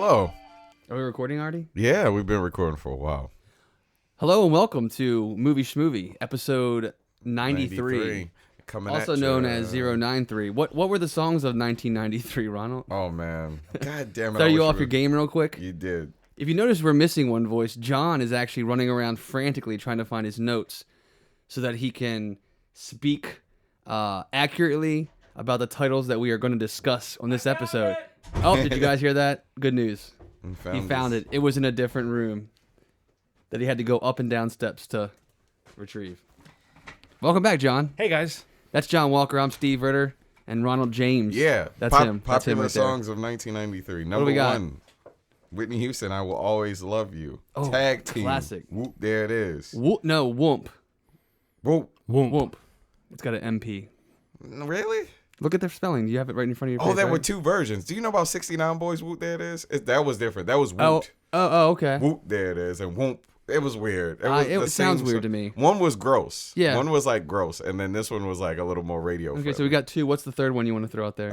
Hello. Are we recording already? Yeah, we've been recording for a while. Hello and welcome to Movie Schmovie, episode 93. Coming Also at known ya. as 093. What were the songs of 1993, Ronald? Oh, man. God damn it. Throw I you wish off your game real quick. You did. If you notice we're missing one voice, John is actually running around frantically trying to find his notes so that he can speak accurately about the titles that we are going to discuss on this episode. Oh, did you guys hear that? Good news. He found it. It was in a different room that he had to go up and down steps to retrieve. Welcome back, John. Hey, guys. That's John Walker. I'm Steve Ritter and Ronald James. Yeah. That's him. That's him Popular right there. songs of 1993. Number do we got? 1, Whitney Houston, I Will Always Love You. Oh, Tag team. classic. Whoop, there it is. No, Whoomp. Whoop. Whoomp. It's got an MP. Really? Look at their spelling. You have it right in front of your face. Oh, there were right? 2 versions. Do you know about 69 Boys? Whoop, there it is. That was different. That was Oh, Whoop. okay. Whoop, there it is. And Whoop. It was weird. It sounds weird to me. One was gross. Yeah. One was like gross, and then this one was like a little more radio. Okay, so we got 2. What's the third one you want to throw out there?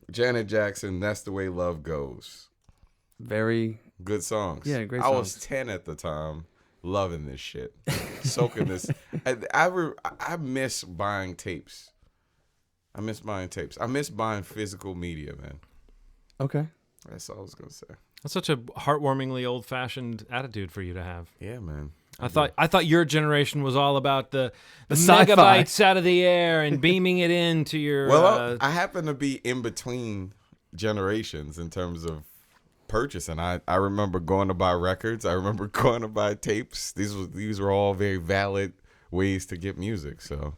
Janet Jackson, That's the Way Love Goes. Very Good songs. Yeah, great I was songs. 10 at the time, loving this shit, soaking this. I miss buying tapes. I miss buying physical media, man. okay. That's all I was gonna say. That's such a heartwarmingly old-fashioned attitude for you to have. Yeah, man. I thought your generation was all about the sci-fi. megabytes out of the air and beaming it into your. Well, I happen to be in between generations in terms of purchasing. I remember going to buy records. I remember going to buy tapes. These were all very valid ways to get music. So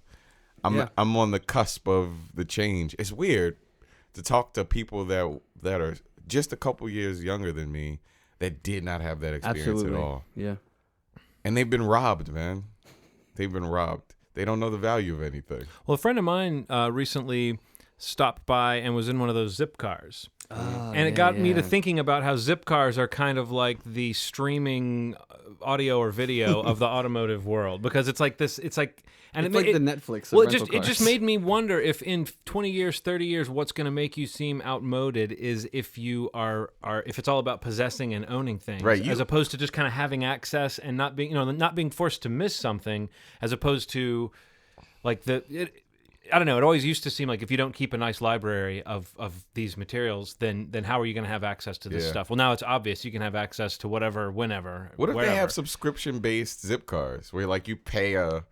I'm on the cusp of the change. It's weird to talk to people that are just a couple years younger than me that did not have that experience Absolutely. at all. Yeah. And they've been robbed, man. They've been robbed. They don't know the value of anything. well, a friend of mine recently stopped by and was in one of those zip cars. And it got me to thinking about how zip cars are kind of like the streaming audio or video of the automotive world, because it's like this. It's like, and It's like the Netflix of Well, rental it just cars. made me wonder if in 20 years, 30 years, what's going to make you seem outmoded is if you are if it's all about possessing and owning things, Right, as opposed to just kind of having access and not being forced to miss something, as opposed to like I don't know. It always used to seem like if you don't keep a nice library of these materials, then how are you going to have access to this Yeah. stuff? Well, now it's obvious you can have access to whatever, whenever. What if wherever. they have subscription-based zip cars where like you pay a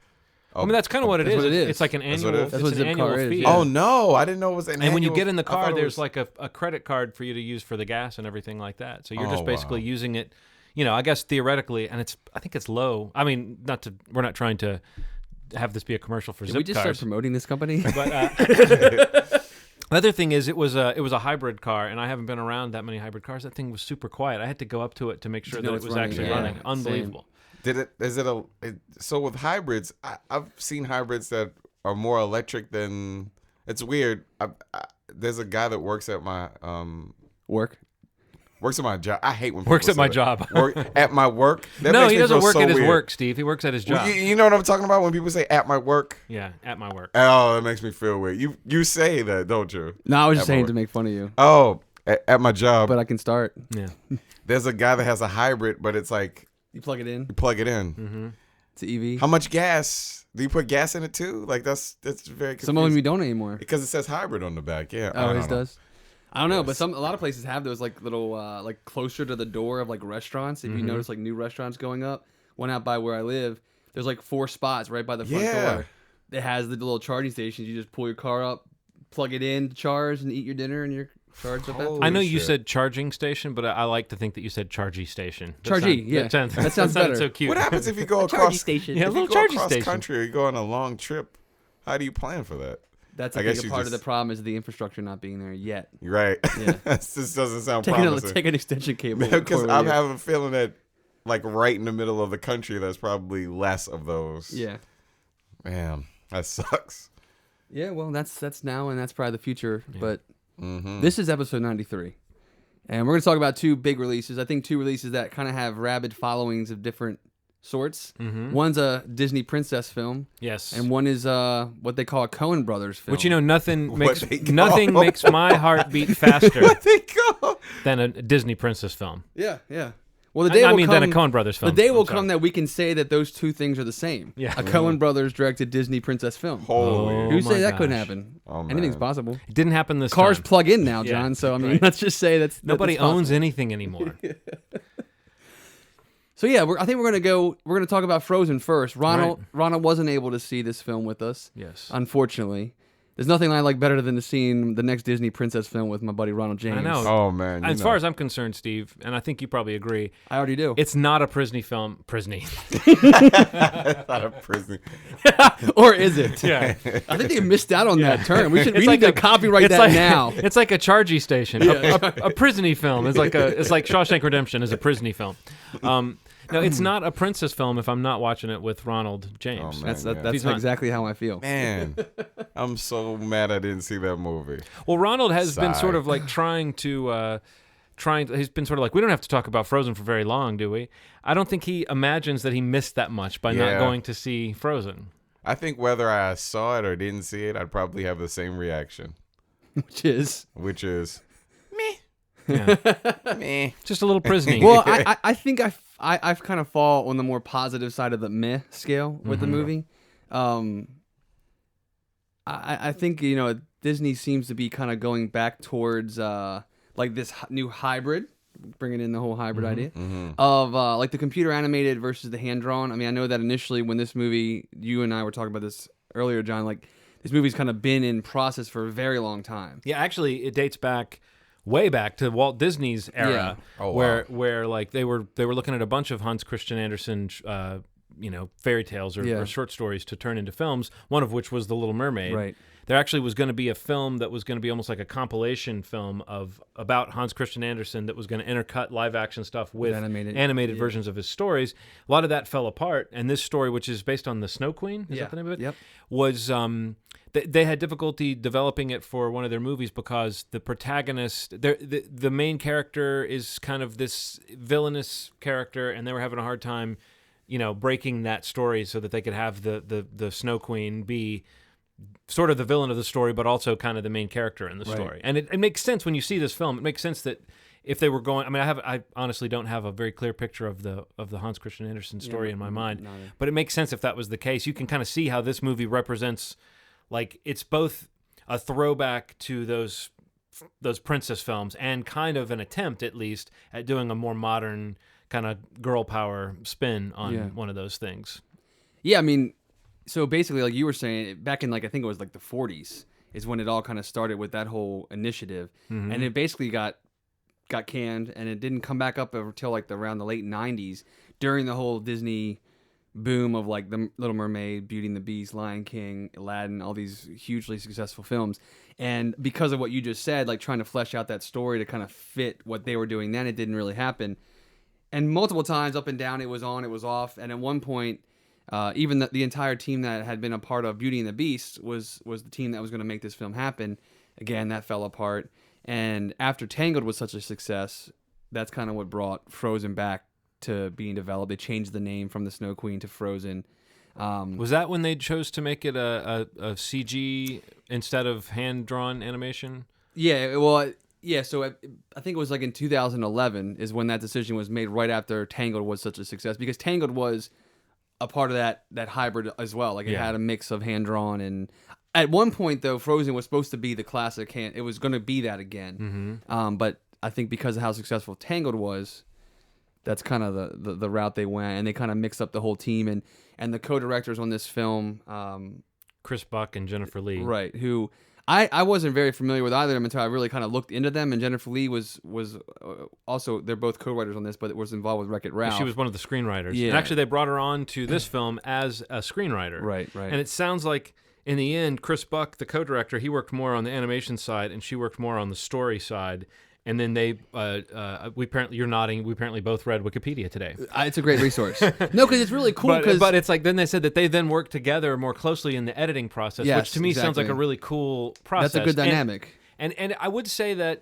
I mean, that's kind of what it is. what it is. It's like an That's what annual. it is. That's It's what an zip annual car is, fee. yeah. Oh no, I didn't know it was an And when you annual- get in the I thought car, it there's was- like a credit card for you to use for the gas and everything like that. So you're Oh, just basically wow. using it, I guess theoretically, and I think it's low. I mean, we're not trying to have this be a commercial for Did zip we just cars. start promoting this company? But the other thing is, it was a hybrid car, and I haven't been around that many hybrid cars. That thing was super quiet. I had to go up to it to make sure know that it it's was running, actually yeah. running. Same. Unbelievable. So with hybrids, I've seen hybrids that are more electric than. It's weird. There's a guy that works at my works at my job. I hate when people Works at say my that. job. At my work. That No, makes he me doesn't feel work so at his weird. work, Steve. He works at his job. Well, you know what I'm talking about when people say at my work? Yeah, at my work. Oh, that makes me feel weird. You say that, don't you? No, I was just At my saying work. to make fun of you. Oh, at my job, But I can start. Yeah. there's a guy that has a hybrid, but it's like You plug it in. you plug it in. Mm-hmm. It's an EV. How much gas? Do you put gas in it too? Like that's very confusing. Some of them you don't anymore. Because it says hybrid on the back. Yeah. I Oh, don't his know. does. I don't know, but Yes. a lot of places have those like little like closer to the door of like restaurants. If you notice like new restaurants going up, one out by where I live, there's like 4 spots right by the front Yeah. door. It has the little charging stations. You just pull your car up, plug it in, charge, and eat your dinner, and you're charged up. Holy I know you shit. said charging station, but I like to think that you said chargy station. Chargy, yeah. That sounds That sounds sounded better. so cute. What happens if you go Charging across station. Yeah, a if little you go charging across station. country or you go on a long trip? How do you plan for that? That's I a guess big you part of just- the problem is the infrastructure not being there yet. You're right. Yeah. This doesn't sound Take promising. an extension cable. Because cord I with you. have a feeling that, like, right in the middle of the country, there's probably less of those. Yeah. Man, that sucks. Yeah, well, that's now and that's probably the future. But Mm-hmm. this is episode 93. And we're going to talk about 2 big releases. I think 2 releases that kind of have rabid followings of different sorts. One's a Disney princess film. Yes. And one is what they call a Coen Brothers film. Which, nothing makes my heart beat faster than a Disney princess film. Yeah. Well, the day will come, than a Coen Brothers film. The day will come that we can say that those two things are the same. Yeah. A Coen Brothers directed Disney princess film. Holy. Who say my that couldn't gosh. happen? Oh, man. Anything's possible. It didn't happen this Cars time. plug in now, Yeah, John. So I mean, right. let's just say that's Nobody that's owns possible. anything anymore. So yeah, I think we're gonna talk about Frozen first. Ronald wasn't able to see this film with us. Yes. Unfortunately. There's nothing I like better than seeing the next Disney princess film with my buddy Ronald James. I know. Oh, man. As far as I'm concerned, Steve, and I think you probably agree, I already do. it's not a Prisney film. Prisney. Not a prison. Or is it? Yeah. I think they missed out on that term. We It's need like to a- copyright that now. It's like a chargy station. A Prisney film is like Shawshank Redemption is a Prisney film. No, it's not a princess film if I'm not watching it with Ronald James. Oh, man. That's He's not- exactly how I feel. Man, I'm so mad I didn't see that movie. Well, Ronald has been Sigh. sort of like he's been sort of like, we don't have to talk about Frozen for very long, do we? I don't think he imagines that he missed that much by not Yeah. going to see Frozen. I think whether I saw it or didn't see it, I'd probably have the same reaction, Which is which is Yeah. meh. Just a little Prisney. well, I think I've kind of fall on the more positive side of the meh scale with the movie. I think Disney seems to be kind of going back towards like this new hybrid, bringing in the whole hybrid idea of like the computer animated versus the hand drawn. I mean, I know that initially when this movie, you and I were talking about this earlier, John, like this movie's kind of been in process for a very long time. Yeah, actually, it dates back way back to Walt Disney's era, Yeah. Oh, wow. where like they were looking at a bunch of Hans Christian Andersen, fairy tales or short stories to turn into films. One of which was The Little Mermaid. Right. There actually was going to be a film that was going to be almost like a compilation film about Hans Christian Andersen that was going to intercut live action stuff with animated versions of his stories. A lot of that fell apart, and this story, which is based on the Snow Queen, is that the name of it? Yep. Was they had difficulty developing it for one of their movies because the protagonist, the main character is kind of this villainous character, and they were having a hard time, breaking that story so that they could have the Snow Queen be sort of the villain of the story, but also kind of the main character in the story. And it makes sense when you see this film. It makes sense that if they were going, I mean, I honestly don't have a very clear picture of the Hans Christian Andersen story in my mind, but it makes sense if that was the case. You can kind of see how this movie represents, like, it's both a throwback to those princess films and kind of an attempt, at least, at doing a more modern kind of girl power spin on one of those things. Yeah, I mean, so basically, like you were saying, back in, like, I think it was like the 40s is when it all kind of started with that whole initiative. And it basically got canned, and it didn't come back up until like around the late 90s during the whole Disney boom of like The Little Mermaid, Beauty and the Beast, Lion King, Aladdin, all these hugely successful films. And because of what you just said, like trying to flesh out that story to kind of fit what they were doing then, it didn't really happen. And multiple times up and down, it was on, it was off. And at one point, even the entire team that had been a part of Beauty and the Beast was the team that was going to make this film happen. Again, that fell apart. And after Tangled was such a success, that's kind of what brought Frozen back to being developed. They changed the name from the Snow Queen to Frozen. Was that when they chose to make it a CG instead of hand-drawn animation? Yeah, well, yeah, so I think it was like in 2011 is when that decision was made, right after Tangled was such a success, because Tangled was a part of that hybrid as well. Like it had a mix of hand-drawn and... At one point, though, Frozen was supposed to be the classic hand. It was going to be that again. But I think because of how successful Tangled was, that's kind of the route they went. And they kind of mixed up the whole team. And the co-directors on this film... Chris Buck and Jennifer Lee. Right, who... I wasn't very familiar with either of them until I really kind of looked into them. And Jennifer Lee was also... They're both co-writers on this, but was involved with Wreck-It Ralph. She was one of the screenwriters. Yeah. And actually, they brought her on to this film as a screenwriter. Right. And it sounds like... In the end, Chris Buck, the co-director, he worked more on the animation side, and she worked more on the story side. And then they, you're nodding. We apparently both read Wikipedia today. It's a great resource. No, because it's really cool. But it's like then they said that they then worked together more closely in the editing process, Yes, which to me sounds like exactly. a really cool process. That's a good dynamic. And I would say that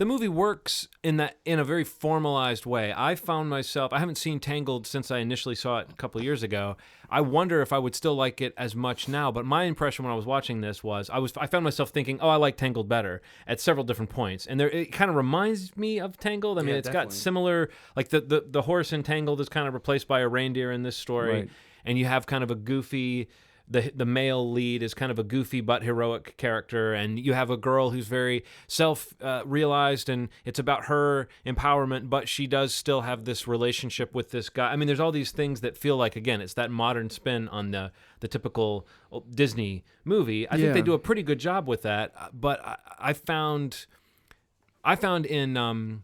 the movie works in a very formalized way. I found myself, I haven't seen Tangled since I initially saw it a couple of years ago. I wonder if I would still like it as much now, but my impression when I was watching this was I found myself thinking, oh, I like Tangled better at several different points. And it kind of reminds me of Tangled. I mean, it's definitely got similar, like the horse in Tangled is kind of replaced by a reindeer in this story. Right. And you have kind of a goofy, the male lead is kind of a goofy but heroic character, and you have a girl who's very self-realized, and it's about her empowerment, but she does still have this relationship with this guy. I mean, there's all these things that feel like, again, it's that modern spin on the typical Disney movie. I think they do a pretty good job with that, but I found in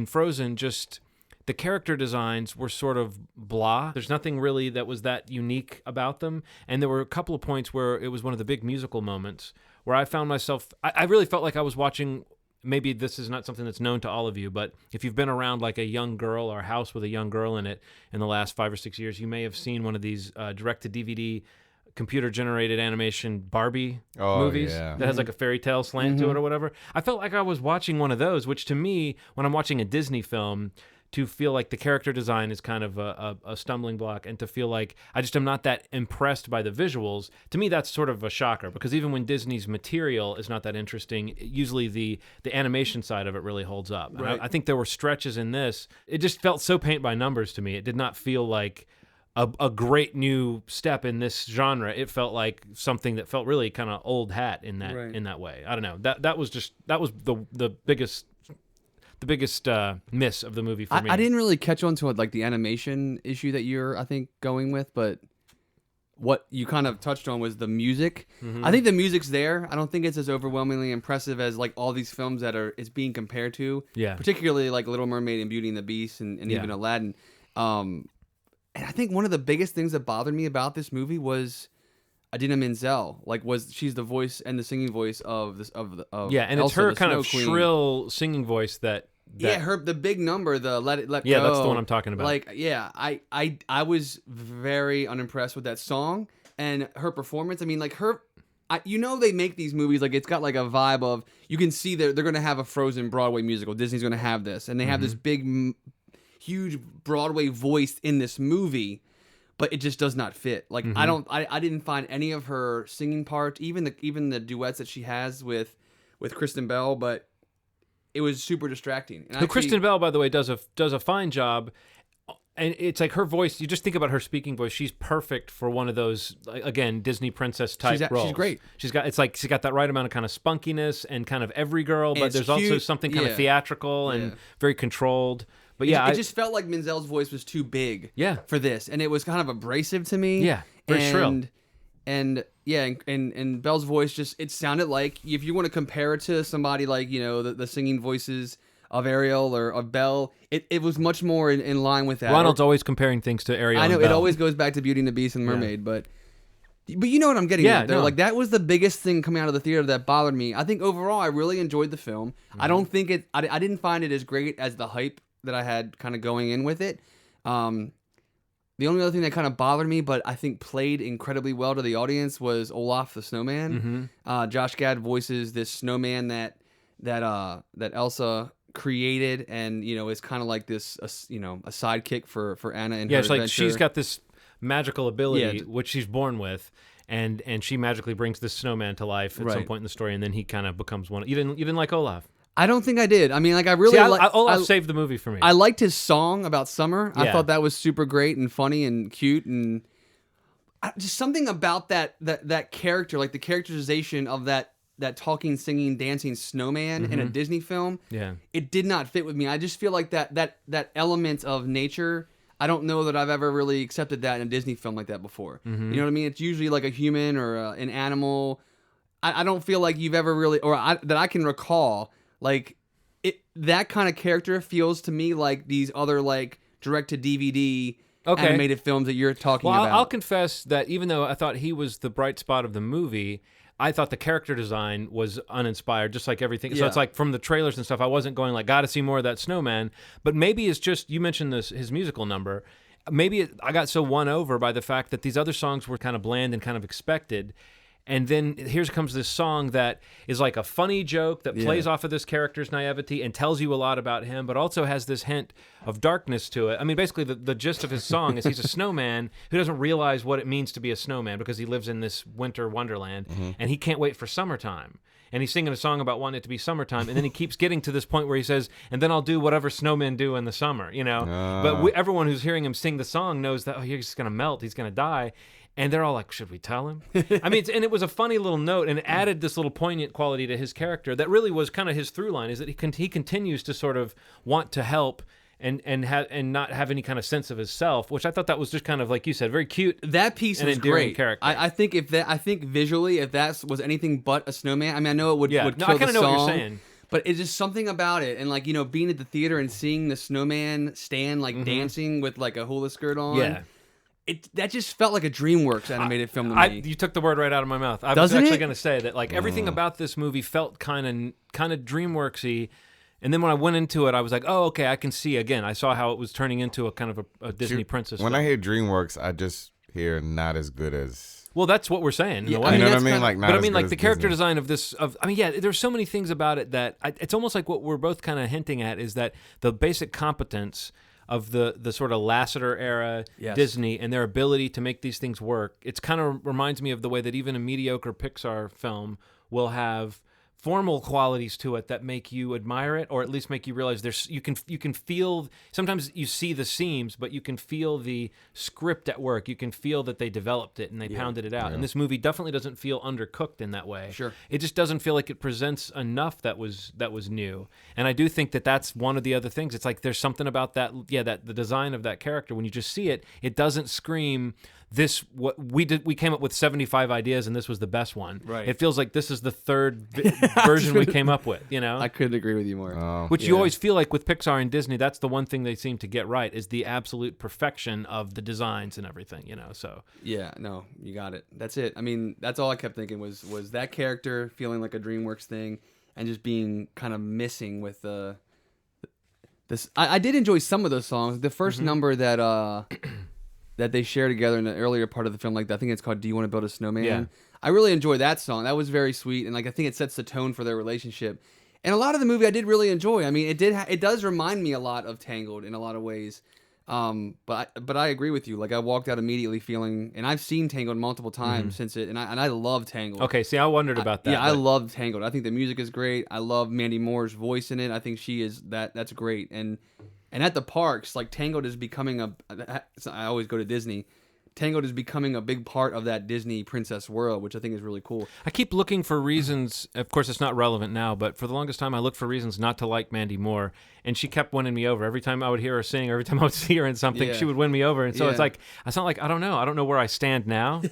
Frozen just... the character designs were sort of blah. There's nothing really that was that unique about them. And there were a couple of points where it was one of the big musical moments where I found myself... I really felt like I was watching... Maybe this is not something that's known to all of you, but if you've been around like a young girl or a house with a young girl in it in the last 5 or 6 years, you may have seen one of these direct-to-DVD computer-generated animation Barbie movies that has like a fairy tale slant to it or whatever. I felt like I was watching one of those, which to me, when I'm watching a Disney film... to feel like the character design is kind of a stumbling block, and to feel like I just am not that impressed by the visuals, to me that's sort of a shocker, because even when Disney's material is not that interesting, usually the animation side of it really holds up. Right. I think there were stretches in this, it just felt so paint by numbers to me. It did not feel like a great new step in this genre. It felt like something that felt really kind of old hat in that way. I don't know. That was the biggest miss of the movie for me. I didn't really catch on to it, like the animation issue that you're, I think, going with, but what you kind of touched on was the music. I think the music's there. I don't think it's as overwhelmingly impressive as like all these films that it's being compared to. Yeah. Particularly like Little Mermaid and Beauty and the Beast and even Aladdin. And I think one of the biggest things that bothered me about this movie was Idina Menzel. She's the voice and the singing voice of this and Elsa, it's her kind of Queen. Shrill singing voice that the big number, the Let Go. Yeah, that's the one I'm talking about. I was very unimpressed with that song and her performance. I mean, like they make these movies like it's got like a vibe of, you can see they're going to have a Frozen Broadway musical. Disney's going to have this, and they have this big, huge Broadway voice in this movie, but it just does not fit. Like I didn't find any of her singing parts, even the duets that she has with Kristen Bell, but it was super distracting. And Kristen Bell, by the way, does a fine job. And it's like her voice, you just think about her speaking voice, she's perfect for one of those, again, Disney princess type roles. She's great. She's got that right amount of kind of spunkiness and kind of every girl, but there's also something kind of theatrical and very controlled. But it just felt like Menzel's voice was too big for this, and it was kind of abrasive to me. Yeah, very shrill. And Belle's voice it sounded like, if you want to compare it to somebody like, the singing voices of Ariel or of Belle, it was much more in line with that. Ronald's always comparing things to Ariel. I know, and Belle. It always goes back to Beauty and the Beast and Mermaid, but you know what I'm getting at there. No. Like, that was the biggest thing coming out of the theater that bothered me. I think overall I really enjoyed the film. I don't think I didn't find it as great as the hype that I had kind of going in with it. The only other thing that kind of bothered me, but I think played incredibly well to the audience, was Olaf the Snowman. Josh Gad voices this snowman that Elsa created, and is kind of like this, a sidekick for Anna and her it's like adventure. She's got this magical ability which she's born with, and she magically brings this snowman to life at some point in the story, and then he kind of becomes one. You didn't like Olaf? I don't think I did. I mean, like, I really Olaf saved the movie for me. I liked his song about summer. I thought that was super great and funny and cute, and just something about that character, like the characterization of that talking, singing, dancing snowman in a Disney film. Yeah, it did not fit with me. I just feel like that element of nature, I don't know that I've ever really accepted that in a Disney film like that before. You know what I mean? It's usually like a human or an animal. I don't feel like you've ever really, that I can recall. Like, that kind of character feels to me like these other, like, direct-to-DVD animated films that you're talking about. I'll confess that even though I thought he was the bright spot of the movie, I thought the character design was uninspired, just like everything. Yeah. So it's like, from the trailers and stuff, I wasn't going like, gotta see more of that snowman. But maybe it's just, you mentioned his musical number. Maybe I got so won over by the fact that these other songs were kind of bland and kind of expected. And then here comes this song that is like a funny joke that plays off of this character's naivety and tells you a lot about him, but also has this hint of darkness to it. I mean, basically, the gist of his song is he's a snowman who doesn't realize what it means to be a snowman because he lives in this winter wonderland, and he can't wait for summertime. And he's singing a song about wanting it to be summertime, and then he keeps getting to this point where he says, and then I'll do whatever snowmen do in the summer, you know? But everyone who's hearing him sing the song knows that, he's just going to melt, he's going to die. And they're all like, should we tell him? I mean, and it was a funny little note, and it added this little poignant quality to his character that really was kind of his through line, is that he continues to sort of want to help and not have any kind of sense of himself, which I thought that was just kind of, like you said, very cute. That piece was great. Character. I think visually, if that was anything but a snowman, I mean, I know it would kill the song. I kind of know what you're saying. But it's just something about it, and like, you know, being at the theater and seeing the snowman stand like dancing with like a hula skirt on. Yeah. That just felt like a DreamWorks animated film to me. You took the word right out of my mouth. I was actually going to say that, like, everything about this movie felt kind of DreamWorksy, and then when I went into it, I was like, oh, okay, I can see again. I saw how it was turning into a kind of a Disney princess. When I hear DreamWorks, I just hear not as good as. Well, that's what we're saying. Yeah, you know what I mean? Like, not but I as mean, good like as the character Disney. design of this. There's so many things about it that it's almost like what we're both kind of hinting at is that the basic competence of the sort of Lasseter era Disney and their ability to make these things work. It's kind of reminds me of the way that even a mediocre Pixar film will have formal qualities to it that make you admire it, or at least make you realize you can feel. Sometimes you see the seams, but you can feel the script at work. You can feel that they developed it and they pounded it out. Yeah. And this movie definitely doesn't feel undercooked in that way. Sure, it just doesn't feel like it presents enough that was new. And I do think that that's one of the other things. It's like there's something about that. Yeah, that the design of that character, when you just see it, it doesn't scream. This what we did. We came up with 75 ideas, and this was the best one. Right. It feels like this is the third version we came up with. You know, I couldn't agree with you more. Which you always feel like with Pixar and Disney, that's the one thing they seem to get right is the absolute perfection of the designs and everything. You know, so yeah, no, you got it. That's it. I mean, that's all I kept thinking was that character feeling like a DreamWorks thing, and just being kind of missing with this. I did enjoy some of those songs. The first number that that they share together in the earlier part of the film, like I think it's called "Do You Want to Build a Snowman?" Yeah. I really enjoyed that song. That was very sweet, and like I think it sets the tone for their relationship. And a lot of the movie I did really enjoy. I mean, it does remind me a lot of Tangled in a lot of ways. But I agree with you. Like I walked out immediately feeling, and I've seen Tangled multiple times since it, and I love Tangled. okay. See, I wondered about that. I love Tangled. I think the music is great. I love Mandy Moore's voice in it. I think she is that's great. And at the parks, like Tangled is becoming I always go to Disney. Tangled is becoming a big part of that Disney princess world, which I think is really cool. I keep looking for reasons. Of course, it's not relevant now, but for the longest time, I looked for reasons not to like Mandy Moore, and she kept winning me over. Every time I would hear her sing, every time I would see her in something, she would win me over. And so it's not like I don't know where I stand now,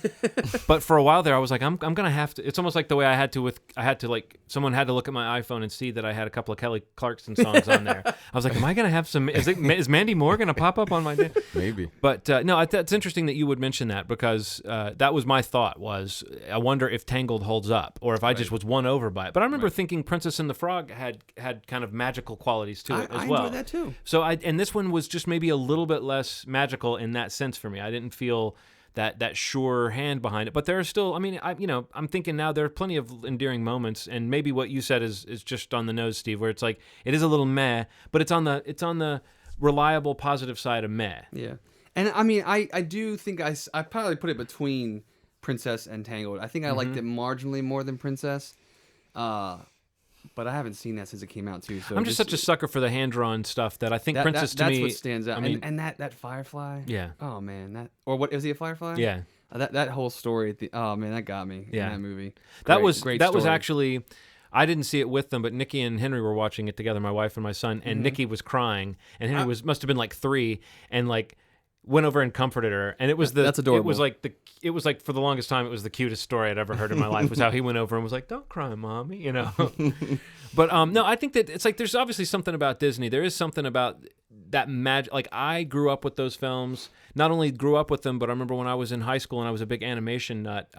but for a while there, I was like, I'm gonna have to. It's almost like the way I had to like someone had to look at my iPhone and see that I had a couple of Kelly Clarkson songs on there. I was like, am I gonna have some? Is Mandy Moore gonna pop up on my? Maybe. But no, it's interesting that you would mention that because that was my thought. Was I wonder if Tangled holds up, or if I just was won over by it. But I remember thinking Princess and the Frog had kind of magical qualities to it as well. I enjoyed that too. So and this one was just maybe a little bit less magical in that sense for me. I didn't feel that sure hand behind it. But there are still, I mean, I'm thinking now there are plenty of endearing moments, and maybe what you said is just on the nose, Steve, where it's like it is a little meh, but it's on the reliable positive side of meh. Yeah. And I mean, I do think I probably put it between Princess and Tangled. I think I liked it marginally more than Princess. But I haven't seen that since it came out too. So I'm just such a sucker for the hand-drawn stuff that I think Princess to me... That's what stands out. I mean, and that firefly. Yeah. Oh man, what is he a firefly? Yeah. That whole story. Oh man, that got me. Yeah. In that movie. That was great story. actually. I didn't see it with them, but Nikki and Henry were watching it together. My wife and my son, and Nikki was crying, and Henry must have been like 3, and like went over and comforted her, and it was that's adorable. It was like for the longest time, it was the cutest story I'd ever heard in my life. Was how he went over and was like, "Don't cry, mommy," you know. But no, I think that it's like there's obviously something about Disney. There is something about that magic. Like I grew up with those films. Not only grew up with them, but I remember when I was in high school and I was a big animation nut.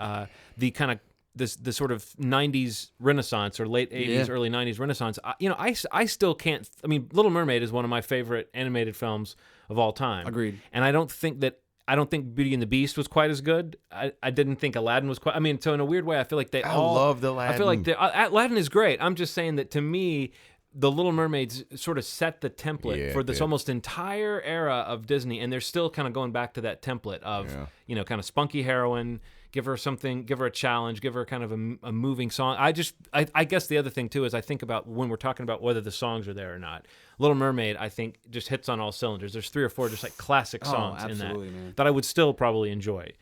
The kind of the sort of 90s Renaissance or late 80s, early 90s Renaissance. I still can't. I mean, Little Mermaid is one of my favorite animated films of all time. Agreed. And I don't think that I don't think Beauty and the Beast was quite as good. I didn't think Aladdin was quite. I mean, so in a weird way, I feel like I loved Aladdin. I feel like Aladdin is great. I'm just saying that to me, The Little Mermaids sort of set the template for this almost entire era of Disney, and they're still kind of going back to that template of kind of spunky heroine. Give her something, give her a challenge, give her kind of a moving song. I guess the other thing too is I think about when we're talking about whether the songs are there or not. Little Mermaid, I think, just hits on all cylinders. There's 3 or 4 just like classic songs in that I would still probably enjoy.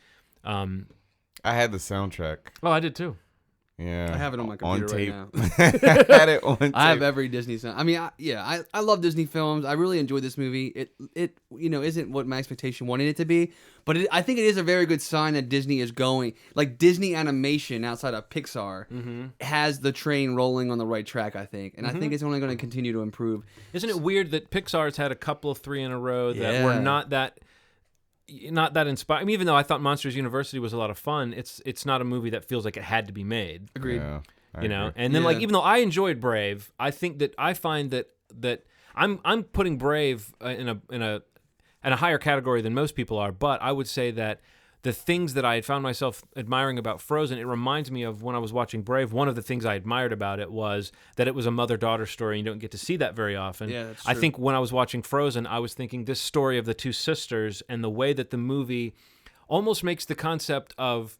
I had the soundtrack. Oh, I did too. Yeah, I have it on my computer right now. I had it on tape. I have every Disney song. I mean, I love Disney films. I really enjoyed this movie. It isn't what my expectation wanted it to be, but I think it is a very good sign that Disney is going, like Disney animation outside of Pixar has the train rolling on the right track, I think. And I think it's only going to continue to improve. Isn't it weird that Pixar's had a couple of 3 in a row that were not that inspired? I mean, even though I thought Monsters University was a lot of fun, it's not a movie that feels like it had to be made. Agreed. Yeah, I know, agree. and then like even though I enjoyed Brave, I think that I find that I'm putting Brave in a higher category than most people are. But I would say that the things that I had found myself admiring about Frozen, it reminds me of when I was watching Brave. One of the things I admired about it was that it was a mother-daughter story, and you don't get to see that very often. Yeah, that's true. I think when I was watching Frozen, I was thinking this story of the 2 sisters and the way that the movie almost makes the concept of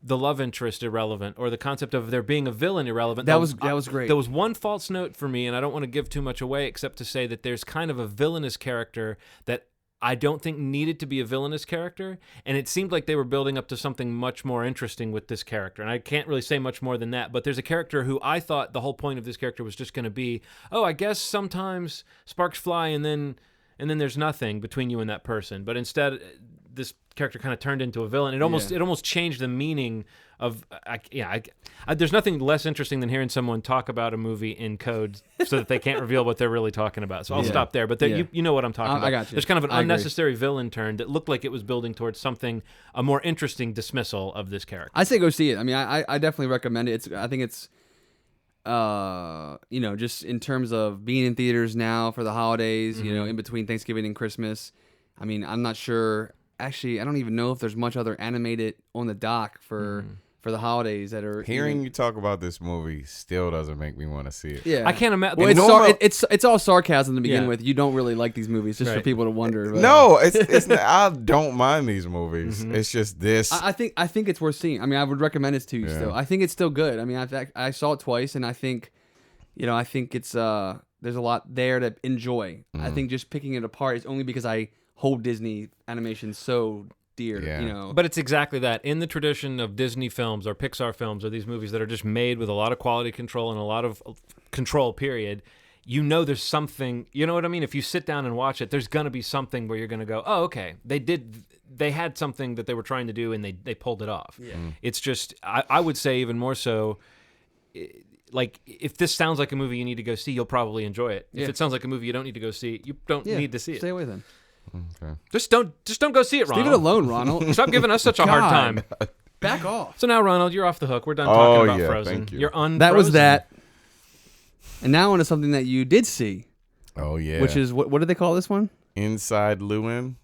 the love interest irrelevant, or the concept of there being a villain irrelevant. That was great. There was one false note for me, and I don't want to give too much away except to say that there's kind of a villainous character that I don't think needed to be a villainous character, and it seemed like they were building up to something much more interesting with this character, and I can't really say much more than that, but there's a character who I thought the whole point of this character was just going to be, I guess sometimes sparks fly and then there's nothing between you and that person, but instead this character kind of turned into a villain. It almost changed the meaning of there's nothing less interesting than hearing someone talk about a movie in code so that they can't reveal what they're really talking about. So I'll stop there. But you know what I'm talking about. I got you. There's kind of an unnecessary villain turn that looked like it was building towards a more interesting dismissal of this character. I say go see it. I mean, I definitely recommend it. I think it's just in terms of being in theaters now for the holidays, in between Thanksgiving and Christmas. I mean, I'm not sure. Actually, I don't even know if there's much other animated on the dock for the holidays that are. Hearing you talk about this movie still doesn't make me want to see it. Yeah, I can't imagine. Well, it's all sarcasm to begin with. You don't really like these movies, just for people to wonder. But, no, it's not, I don't mind these movies. It's just this. I think it's worth seeing. I mean, I would recommend it to you still. I think it's still good. I mean, I saw it twice, and I think it's there's a lot there to enjoy. I think just picking it apart is only because I hold Disney animation so dear, But it's exactly that. In the tradition of Disney films or Pixar films or these movies that are just made with a lot of quality control and a lot of control, period, there's something, you know what I mean? If you sit down and watch it, there's going to be something where you're going to go, oh, okay, they had something that they were trying to do and they pulled it off. Yeah. It's just, I would say even more so, like, if this sounds like a movie you need to go see, you'll probably enjoy it. If it sounds like a movie you don't need to go see, you don't need to see it. Stay away then. Okay. Just don't go see it, Ronald. Leave it alone, Ronald. Stop giving us such a hard time. Back off. So now, Ronald, you're off the hook. We're done talking about Frozen. Thank you. You're unfrozen. That was that. And now on to something that you did see. Oh yeah. Which is what do they call this one? Inside Llewyn.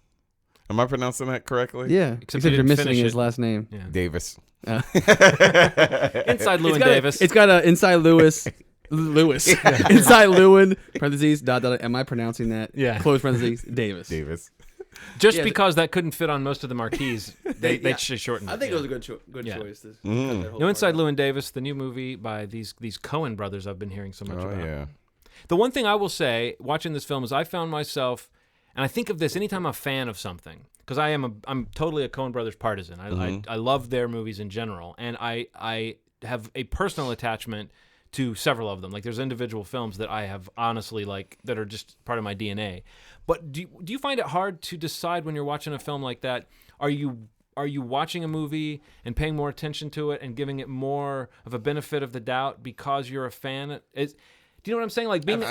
Am I pronouncing that correctly? Yeah. Except you're missing his last name. Yeah. Davis. Inside Llewyn Davis. It's got a Inside Lewis. Inside Llewyn, parentheses, ... Am I pronouncing that? Yeah. Close parentheses, Davis. Just because that couldn't fit on most of the marquees, they shortened it. I think it was a good choice. Inside Llewyn Davis, the new movie by these Coen brothers I've been hearing so much about. Yeah. The one thing I will say, watching this film, is I found myself, and I think of this anytime I'm a fan of something, because I'm totally a Coen brothers partisan. I love their movies in general, and I have a personal attachment to several of them. Like, there's individual films that I have honestly, like, that are just part of my DNA. But do you find it hard to decide when you're watching a film like that? Are you watching a movie and paying more attention to it and giving it more of a benefit of the doubt because you're a fan? Do you know what I'm saying? Like, being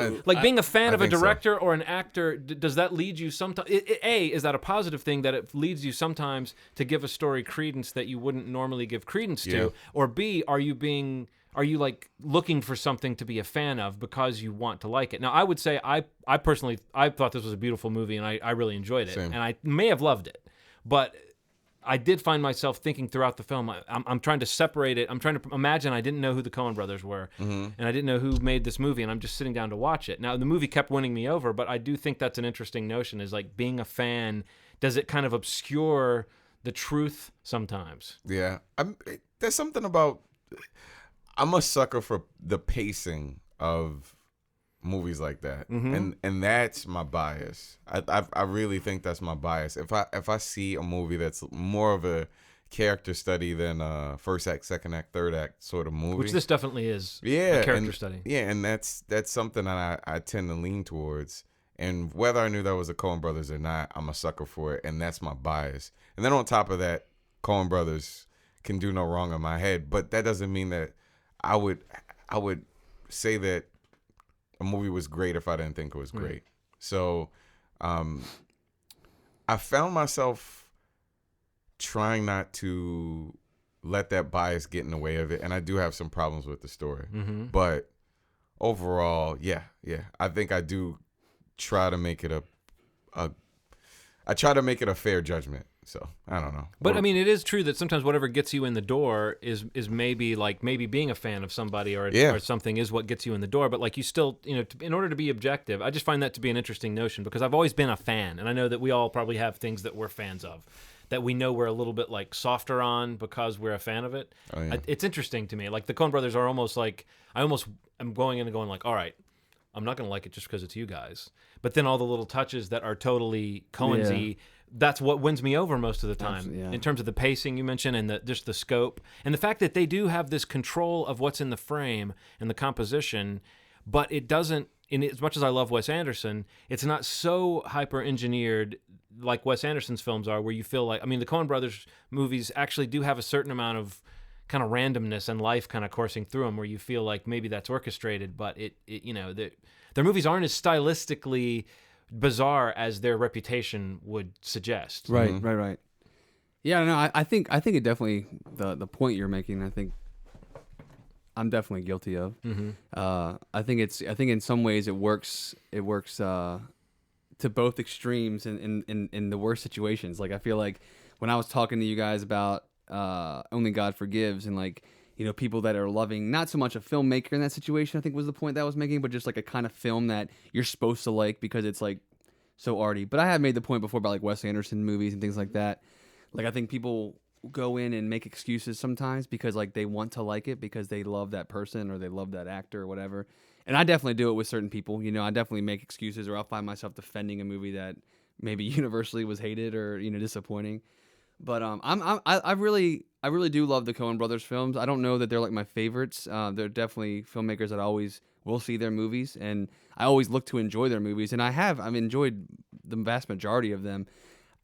a fan of a director or an actor, does that lead you sometimes? Is that a positive thing that it leads you sometimes to give a story credence that you wouldn't normally give credence to? Or B, are you like looking for something to be a fan of because you want to like it? Now, I would say I personally thought this was a beautiful movie and I really enjoyed it. Same. And I may have loved it. But I did find myself thinking throughout the film, I'm trying to separate it. I'm trying to imagine I didn't know who the Coen brothers were, and I didn't know who made this movie, and I'm just sitting down to watch it. Now, the movie kept winning me over, but I do think that's an interesting notion, is like being a fan, does it kind of obscure the truth sometimes? Yeah. There's something about, I'm a sucker for the pacing of movies like that, and that's my bias. I really think that's my bias. If I see a movie that's more of a character study than a first act, second act, third act sort of movie, Which this definitely is, yeah, a character study. Yeah, and that's something that I tend to lean towards. And whether I knew that was the Coen brothers or not, I'm a sucker for it, and that's my bias. And then on top of that, Coen brothers can do no wrong in my head, but that doesn't mean that I would say that a movie was great if I didn't think it was great. Right. So I found myself trying not to let that bias get in the way of it, and I do have some problems with the story. But overall, yeah, I think I do try to make it a fair judgment. So I don't know. But I mean, it is true that sometimes whatever gets you in the door is maybe being a fan of somebody or something is what gets you in the door. But like you still, in order to be objective, I just find that to be an interesting notion, because I've always been a fan, and I know that we all probably have things that we're fans of, that we know we're a little bit like softer on because we're a fan of it. Oh, yeah. It's interesting to me. Like the Coen brothers are almost like, I almost am going in and going like, all right, I'm not going to like it just because it's you guys. But then all the little touches that are totally Coen-y, that's what wins me over most of the time. In terms of the pacing you mentioned, and just the scope. And the fact that they do have this control of what's in the frame and the composition, but it doesn't, as much as I love Wes Anderson, it's not so hyper-engineered like Wes Anderson's films are, where you feel like, I mean, the Coen brothers movies actually do have a certain amount of kind of randomness and life kind of coursing through them, where you feel like maybe that's orchestrated, but their movies aren't as stylistically bizarre as their reputation would suggest. Right. Yeah, no, I think it definitely, the point you're making, I think I'm definitely guilty of. I think in some ways it works to both extremes in the worst situations. Like I feel like when I was talking to you guys about Only God Forgives, and like, people that are loving not so much a filmmaker in that situation, I think was the point that I was making, but just like a kind of film that you're supposed to like because it's like so arty. But I have made the point before about like Wes Anderson movies and things like that. Like I think people go in and make excuses sometimes because like they want to like it because they love that person or they love that actor or whatever. And I definitely do it with certain people. I definitely make excuses, or I'll find myself defending a movie that maybe universally was hated or disappointing. But I really do love the Coen brothers films. I don't know that they're like my favorites. They're definitely filmmakers that I always will see their movies, and I always look to enjoy their movies, and I've enjoyed the vast majority of them.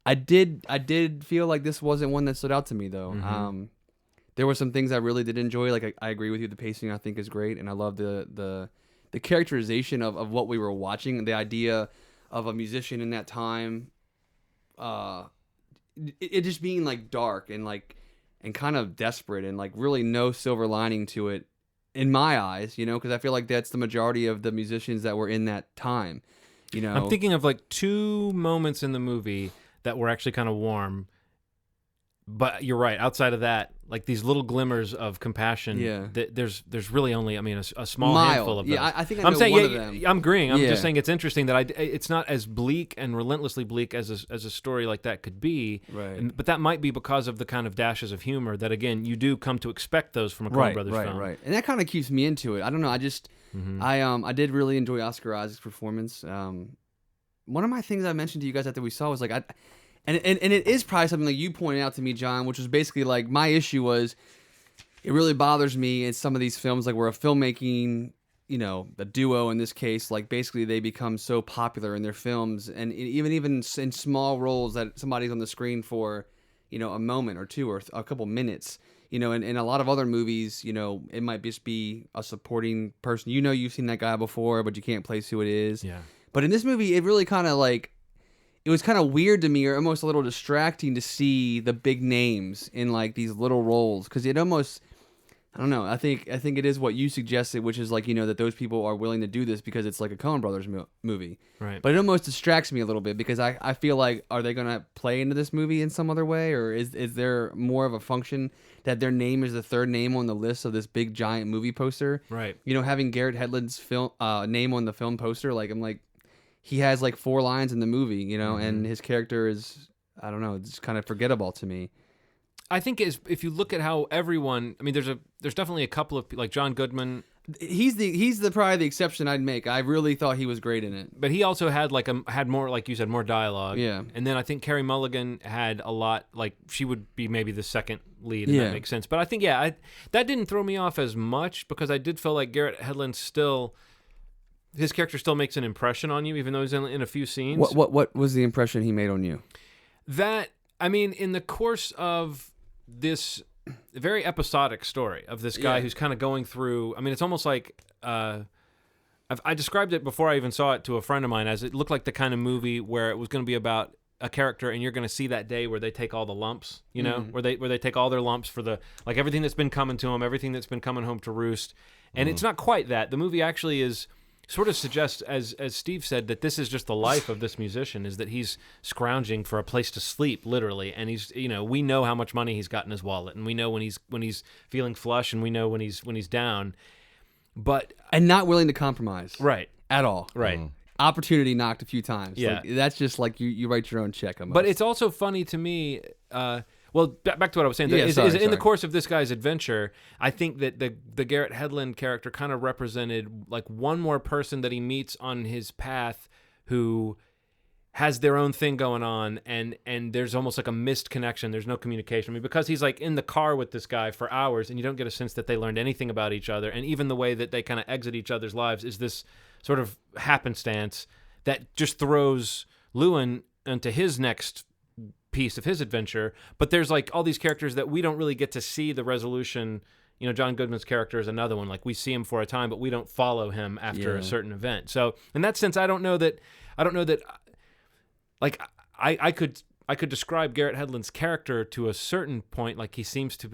I did feel like this wasn't one that stood out to me though. There were some things I really did enjoy. Like I agree with you, the pacing I think is great, and I love the characterization of what we were watching. The idea of a musician in that time, it just being like dark and kind of desperate, and like really no silver lining to it in my eyes, because I feel like that's the majority of the musicians that were in that time. I'm thinking of like two moments in the movie that were actually kind of warm. But you're right. Outside of that, like these little glimmers of compassion, there's really only, a small handful of them. Yeah, I think I'm saying one of them. I'm agreeing. I'm just saying it's interesting that it's not as bleak and relentlessly bleak as a story like that could be. Right. But that might be because of the kind of dashes of humor that, again, you do come to expect those from a Coen brothers film. Right. And that kind of keeps me into it. I don't know. I just I did really enjoy Oscar Isaac's performance. One of my things I mentioned to you guys after we saw was like And it is probably something that you pointed out to me, John, which was basically like my issue was it really bothers me in some of these films, like where a filmmaking, the duo in this case, like basically they become so popular in their films, and even in small roles that somebody's on the screen for, a moment or two or a couple minutes, in a lot of other movies, it might just be a supporting person. You've seen that guy before, but you can't place who it is. Yeah. But in this movie, it really kind of like, it was kind of weird to me, or almost a little distracting to see the big names in like these little roles, because it almost I don't know. I think it is what you suggested, which is like, that those people are willing to do this because it's like a Coen Brothers movie. Right. But it almost distracts me a little bit because I feel like, are they going to play into this movie in some other way, or is there more of a function that their name is the third name on the list of this big giant movie poster? Right. Having Garrett Hedlund's name on the film poster, like I'm like, he has like 4 lines in the movie, and his character is, I don't know, it's kind of forgettable to me. I think if you look at how everyone, I mean, there's definitely a couple of, like John Goodman. He's probably the exception I'd make. I really thought he was great in it. But he also had had more, like you said, more dialogue. Yeah. And then I think Carey Mulligan had a lot, like she would be maybe the second lead, and that makes sense. But I think, that didn't throw me off as much because I did feel like Garrett Hedlund his character still makes an impression on you, even though he's in a few scenes. What was the impression he made on you? In the course of this very episodic story of this guy who's kind of going through, it's almost like I described it before I even saw it to a friend of mine as it looked like the kind of movie where it was going to be about a character and you're going to see that day where they take all the lumps, where they take all their lumps for the, like, everything that's been coming to them, everything that's been coming home to roost. And it's not quite that. The movie actually is sort of suggests, as Steve said, that this is just the life of this musician, is that he's scrounging for a place to sleep, literally, and he's, we know how much money he's got in his wallet, and we know when he's feeling flush, and we know when he's down, and not willing to compromise, right, at all, right. Opportunity knocked a few times. Yeah, like, that's just like you write your own check. Almost. But it's also funny to me. Well, back to what I was saying. Sorry. In the course of this guy's adventure, I think that the Garrett Hedlund character kind of represented like one more person that he meets on his path who has their own thing going on, and there's almost like a missed connection. There's no communication. Because he's like in the car with this guy for hours, and you don't get a sense that they learned anything about each other. And even the way that they kind of exit each other's lives is this sort of happenstance that just throws Llewyn into his next piece of his adventure. But there's like all these characters that we don't really get to see the resolution. John Goodman's character is another one. Like, we see him for a time, but we don't follow him after a certain event. So in that sense, I don't know that like I could describe Garrett Hedlund's character to a certain point. Like, he seems to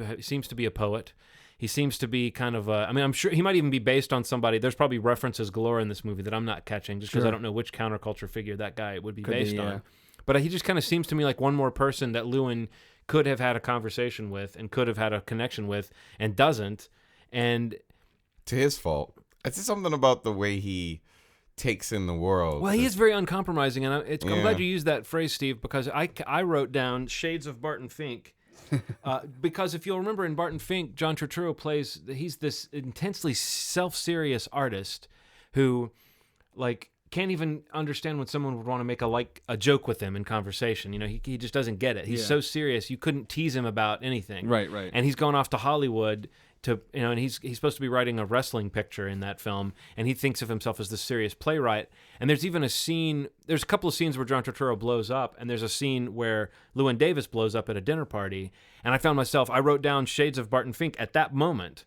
be a poet. He seems to be kind of I'm sure he might even be based on somebody. There's probably references galore in this movie that I'm not catching just because I don't know which counterculture figure that guy would be based on. But he just kind of seems to me like one more person that Llewyn could have had a conversation with and could have had a connection with and doesn't. And to his fault. It's just something about the way he takes in the world. Well, he is very uncompromising, and I'm glad you used that phrase, Steve, because I wrote down shades of Barton Fink. Because if you'll remember in Barton Fink, John Turturro he's this intensely self-serious artist who, like, can't even understand when someone would want to make a joke with him in conversation. He just doesn't get it. He's so serious. You couldn't tease him about anything. Right. And he's going off to Hollywood to, and he's supposed to be writing a wrestling picture in that film, and he thinks of himself as this serious playwright. And there's even there's a couple of scenes where John Turturro blows up, and there's a scene where Llewyn Davis blows up at a dinner party. And I wrote down shades of Barton Fink at that moment.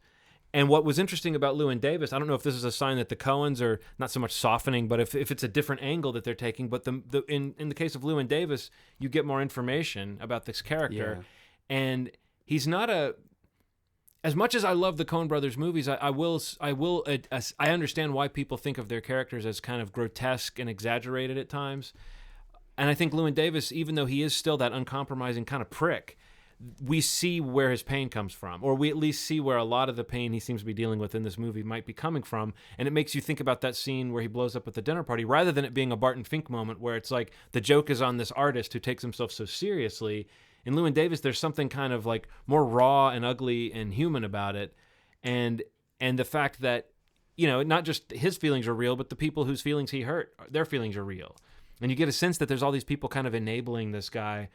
And what was interesting about Llewyn Davis, I don't know if this is a sign that the Coens are not so much softening, but if it's a different angle that they're taking. But in the case of Llewyn Davis, you get more information about this character, and he's not as much as I love the Coen Brothers movies, I understand why people think of their characters as kind of grotesque and exaggerated at times. And I think Llewyn Davis, even though he is still that uncompromising kind of prick, we see where his pain comes from, or we at least see where a lot of the pain he seems to be dealing with in this movie might be coming from. And it makes you think about that scene where he blows up at the dinner party, rather than it being a Barton Fink moment where it's like the joke is on this artist who takes himself so seriously. In Llewyn Davis, there's something kind of like more raw and ugly and human about it. And the fact that, not just his feelings are real, but the people whose feelings he hurt, their feelings are real. And you get a sense that there's all these people kind of enabling this guy,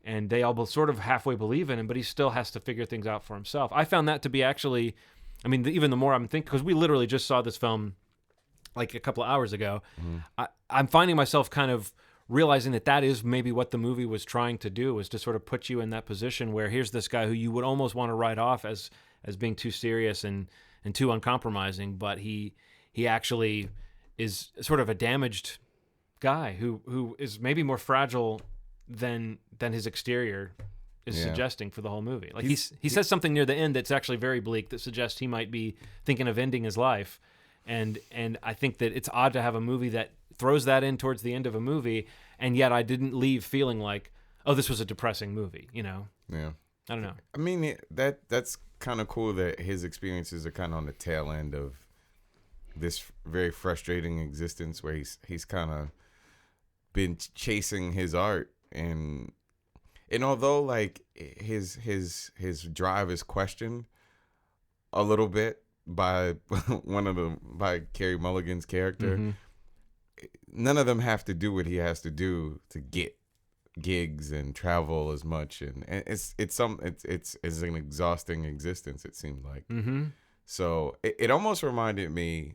and they all sort of halfway believe in him, but he still has to figure things out for himself. I found that to be actually, even the more I'm thinking, because we literally just saw this film like a couple of hours ago, I'm finding myself kind of realizing that is maybe what the movie was trying to do, was to sort of put you in that position where here's this guy who you would almost want to write off as being too serious and too uncompromising, but he actually is sort of a damaged guy who is maybe more fragile than his exterior is Yeah. suggesting for the whole movie. Like he says something near the end that's actually very bleak that suggests he might be thinking of ending his life. And I think that it's odd to have a movie that throws that in towards the end of a movie, and yet I didn't leave feeling like, oh, this was a depressing movie, you know? Yeah. I don't know. I mean, that's kind of cool that his experiences are kind of on the tail end of this very frustrating existence where he's kind of been chasing his art, and although like his drive is questioned a little bit by by Carey Mulligan's character, Mm-hmm. none of them have to do what he has to do to get gigs and travel as much, and it's an exhausting existence, it seemed like. Mm-hmm. So it almost reminded me,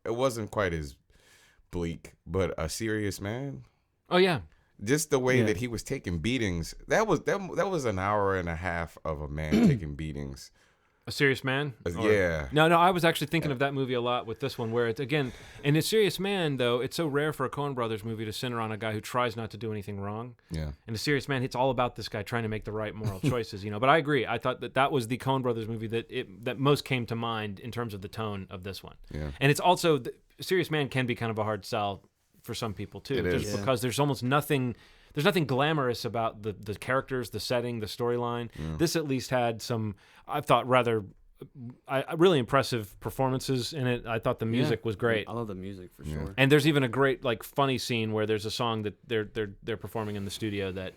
it wasn't quite as bleak, but A Serious Man. Oh, yeah. Just the way Yeah. that he was taking beatings. That was an hour and a half of a man taking beatings. A Serious Man? Yeah. No, I was actually thinking of that movie a lot with this one, where it's, again, in A Serious Man, though, it's so rare for a Coen Brothers movie to center on a guy who tries not to do anything wrong. Yeah. In A Serious Man, it's all about this guy trying to make the right moral choices, you know. But I agree. I thought that was the Coen Brothers movie that most came to mind in terms of the tone of this one. Yeah. And it's also, Serious Man can be kind of a hard sell for some people, too. It is. Just Yeah. because there's almost nothing... There's nothing glamorous about the characters, the setting, the storyline. This at least had some, I thought, rather... really impressive performances in it. I thought the music was great. I love the music for sure. And there's even a great, like, funny scene where there's a song that they're performing in the studio that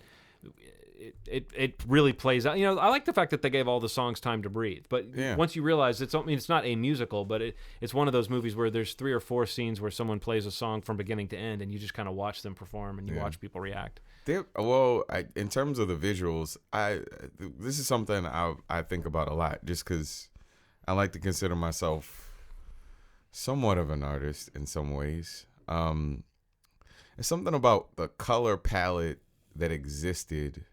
it really plays out. You know, I like the fact that they gave all the songs time to breathe. But Yeah. once you realize it's not a musical, but it's one of those movies where there's 3 or 4 scenes where someone plays a song from beginning to end, and you just kind of watch them perform and you watch people react. In terms of the visuals, this is something I think about a lot, just because I like to consider myself somewhat of an artist in some ways. It's something about the color palette that existed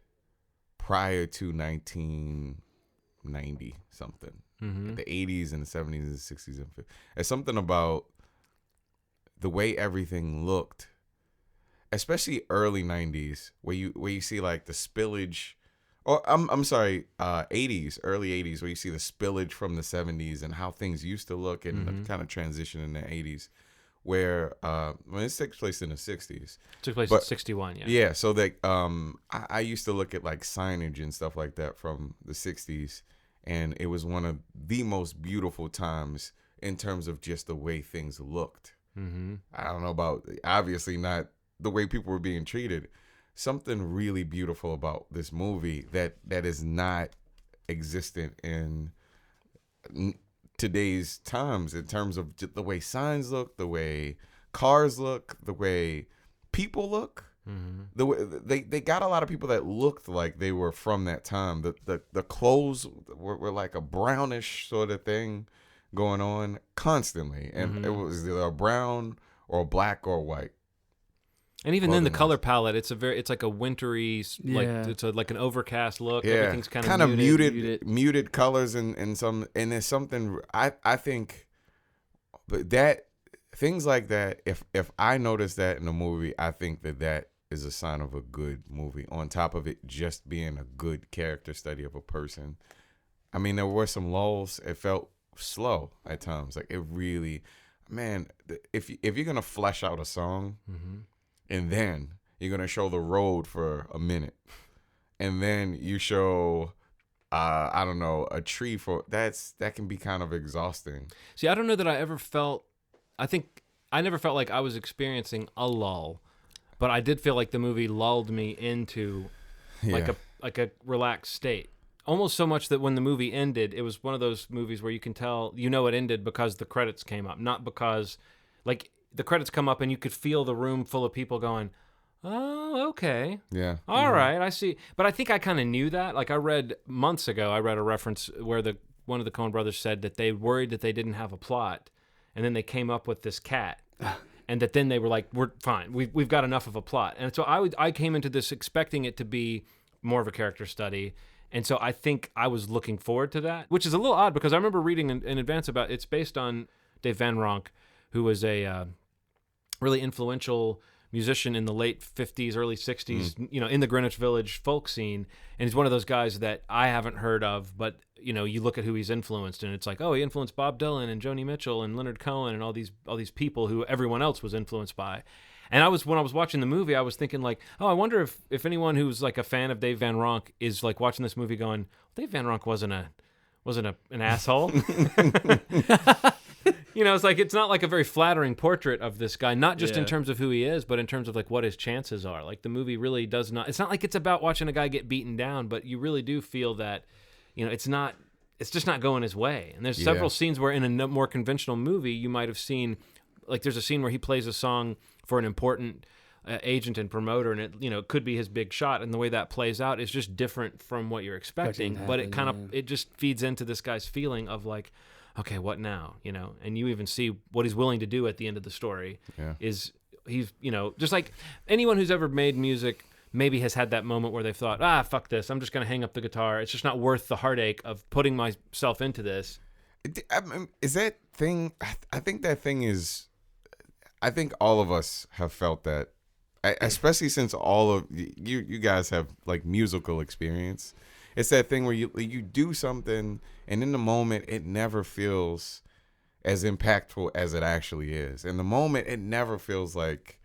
prior to 1990 something, the 80s and the 70s and the 60s and 50s. There's something about the way everything looked, especially early 90s, where you see like the spillage, or I'm sorry, 80s, early 80s, where you see the spillage from the 70s and how things used to look, and the kind of transition in the 80s, where when this takes place in the 60s. Took place in 61, yeah. Yeah, so that I used to look at like signage and stuff like that from the 60s, and it was one of the most beautiful times in terms of just the way things looked. Mm-hmm. I don't know about, obviously not the way people were being treated. Something really beautiful about this movie that is not existent in today's times, in terms of the way signs look, the way cars look, the way people look. Mm-hmm. The way they got a lot of people that looked like they were from that time. The clothes were like a brownish sort of thing going on constantly, and it was either a brown or black or white. And even then, the color palette, it's like a wintry, like Yeah. it's like an overcast look. Yeah, Everything's kind of muted colors, and there's something I think, but that things like that. If I notice that in a movie, I think that is a sign of a good movie. On top of it just being a good character study of a person. I mean, there were some lulls. It felt slow at times. Like it really, man. If you're gonna flesh out a song. And then you're going to show the road for a minute. And then you show, I don't know, a tree that can be kind of exhausting. See, I don't know that I ever felt, I think I never felt like I was experiencing a lull, but I did feel like the movie lulled me into like a relaxed state. Almost so much that when the movie ended, it was one of those movies where you can tell, you know, it ended because the credits came up, not because, like, the credits come up and you could feel the room full of people going, oh, okay. Yeah. All right, I see. But I think I kind of knew that. Like months ago, I read a reference where one of the Coen brothers said that they worried that they didn't have a plot, and then they came up with this cat. And that then they were like, we're fine. We've got enough of a plot. And so I came into this expecting it to be more of a character study. And so I think I was looking forward to that, which is a little odd because I remember reading in advance about it's based on Dave Van Ronk, who was a really influential musician in the late 50s, early 60s, you know, in the Greenwich Village folk scene. And he's one of those guys that I haven't heard of, but, you know, you look at who he's influenced and it's like, oh, he influenced Bob Dylan and Joni Mitchell and Leonard Cohen and all these people who everyone else was influenced by. And when I was watching the movie, I was thinking like, oh, I wonder if anyone who's like a fan of Dave Van Ronk is like watching this movie going, Dave Van Ronk wasn't an asshole. You know, it's like, it's not like a very flattering portrait of this guy, not just in terms of who he is, but in terms of like what his chances are. Like the movie really does not, it's not like it's about watching a guy get beaten down, but you really do feel that, you know, it's just not going his way. And there's several scenes where in a more conventional movie, you might have seen, like there's a scene where he plays a song for an important agent and promoter, and it, you know, it could be his big shot, and the way that plays out is just different from what you're expecting. But it kind of it just feeds into this guy's feeling of like, okay, what now? You know, and you even see what he's willing to do at the end of the story. Is he's, you know, just like anyone who's ever made music maybe has had that moment where they've thought, fuck this, I'm just gonna hang up the guitar. It's just not worth the heartache of putting myself into this. I mean, is that thing? I think that thing is. I think all of us have felt that, especially since all of you guys have like musical experience. It's that thing where you do something and in the moment it never feels as impactful as it actually is. In the moment it never feels like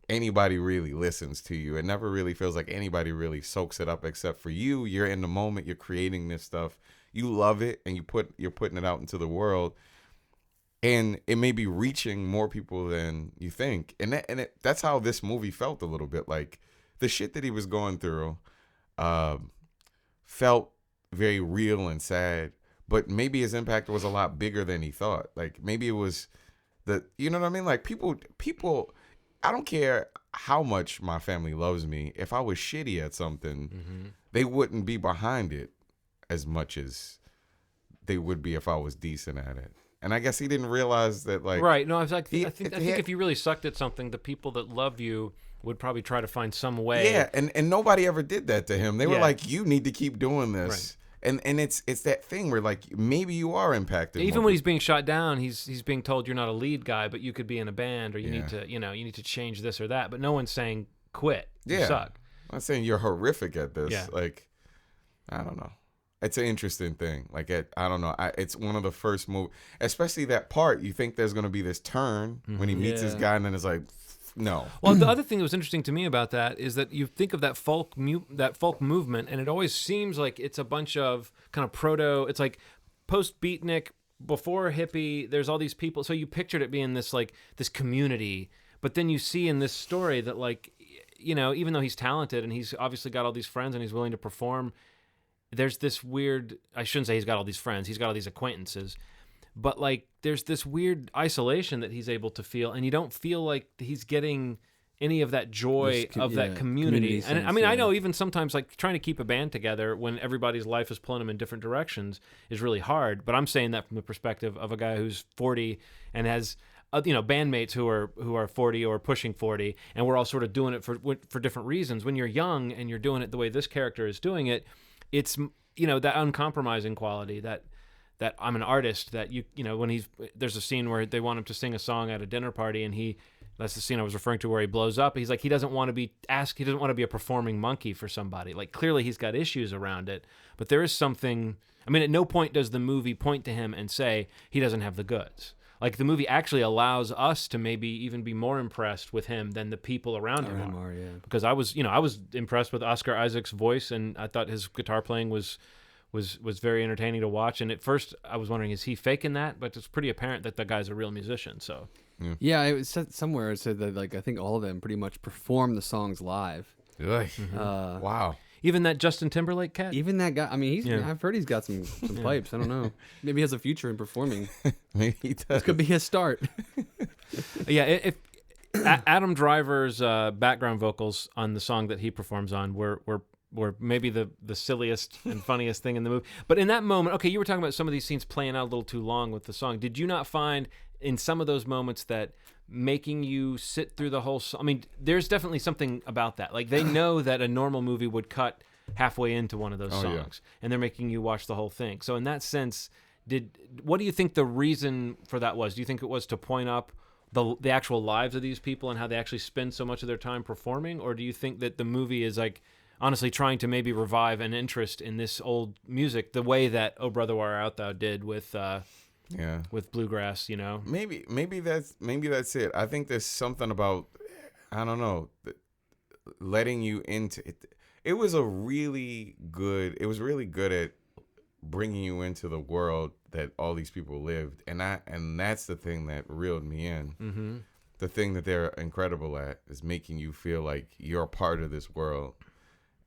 anybody really listens to you. It never really feels like anybody really soaks it up except for you. You're in the moment, you're creating this stuff. You love it and you're putting it out into the world. And it may be reaching more people than you think. And that's how this movie felt a little bit. Like the shit that he was going through felt very real and sad. But maybe his impact was a lot bigger than he thought. Like maybe it was you know what I mean? Like people, I don't care how much my family loves me. If I was shitty at something, they wouldn't be behind it as much as they would be if I was decent at it. And I guess he didn't realize that, like... Right. No, I was like, I think if you really sucked at something, the people that love you would probably try to find some way. Yeah, and nobody ever did that to him. They were like, you need to keep doing this. Right. And it's that thing where, like, maybe you are impacted. Even when he's being shot down, he's being told you're not a lead guy, but you could be in a band, or you need to, you know, you need to change this or that. But no one's saying, quit. You suck. I'm not saying you're horrific at this. Yeah. Like, I don't know. It's an interesting thing. Like, I don't know. It's one of the first movies, especially that part. You think there's going to be this turn when he meets this guy, and then it's like, no. Well, the other thing that was interesting to me about that is that you think of that folk movement, and it always seems like it's a bunch of kind of it's like post-beatnik, before hippie. There's all these people. So you pictured it being this community, but then you see in this story that, like, you know, even though he's talented and he's obviously got all these friends and he's willing to perform, there's this weird, I shouldn't say he's got all these friends, he's got all these acquaintances, but like there's this weird isolation that he's able to feel, and you don't feel like he's getting any of that joy of that community. And sense, I mean, I know even sometimes like trying to keep a band together when everybody's life is pulling them in different directions is really hard, but I'm saying that from the perspective of a guy who's 40 and has you know, bandmates who are 40 or pushing 40, and we're all sort of doing it for different reasons. When you're young and you're doing it the way this character is doing it, it's, you know, that uncompromising quality that I'm an artist, that you know, when there's a scene where they want him to sing a song at a dinner party, and that's the scene I was referring to where he blows up. He's like, he doesn't want to be a performing monkey for somebody. Like, clearly he's got issues around it, but there is something, I mean, at no point does the movie point to him and say he doesn't have the goods. Like, the movie actually allows us to maybe even be more impressed with him than the people around him are. Yeah. Because I was impressed with Oscar Isaac's voice, and I thought his guitar playing was very entertaining to watch. And at first, I was wondering, is he faking that? But it's pretty apparent that the guy's a real musician. So, yeah, it was somewhere. It said that, like, I think all of them pretty much perform the songs live. Wow. Even that Justin Timberlake cat? Even that guy. I mean, I've heard he's got some pipes. I don't know. Maybe he has a future in performing. Maybe he does. This could be his start. Yeah, if Adam Driver's background vocals on the song that he performs on were maybe the silliest and funniest thing in the movie. But in that moment, okay, you were talking about some of these scenes playing out a little too long with the song. Did you not find in some of those moments that making you sit through the whole song? I mean, there's definitely something about that. Like, they know that a normal movie would cut halfway into one of those songs, and they're making you watch the whole thing. So in that sense, what do you think the reason for that was? Do you think it was to point up the actual lives of these people and how they actually spend so much of their time performing, or do you think that the movie is like honestly trying to maybe revive an interest in this old music the way that "Oh Brother Where Art Thou" did with bluegrass? You know, maybe that's it. I think there's something about, I don't know, letting you into it. It was really good at bringing you into the world that all these people lived, and that's the thing that reeled me in. mm-hmm. The thing that they're incredible at is making you feel like you're a part of this world,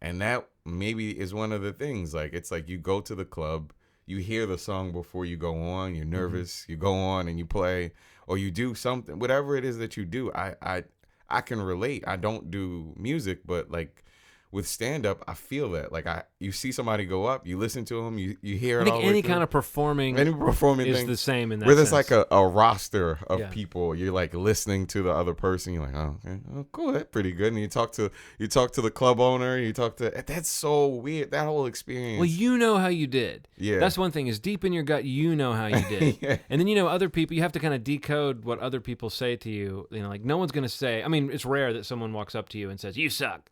and that maybe is one of the things. Like, it's like you go to the club, you hear the song before you go on, you're nervous, you go on and you play, or you do something, whatever it is that you do. I can relate. I don't do music, but like with stand-up, I feel that. Like, you see somebody go up, you listen to them, you hear I it think all. any kind of performing is thing the same in that where there's sense. like a roster of Yeah. people. You're like listening to the other person. You're like, oh, okay, oh, cool, that's pretty good. And you talk to the club owner. That's so weird. That whole experience. Well, you know how you did. Yeah. That's one thing, is deep in your gut, you know how you did. Yeah. And then, other people, you have to kind of decode what other people say to you. Like, no one's going to say, I mean, it's rare that someone walks up to you and says, "You suck."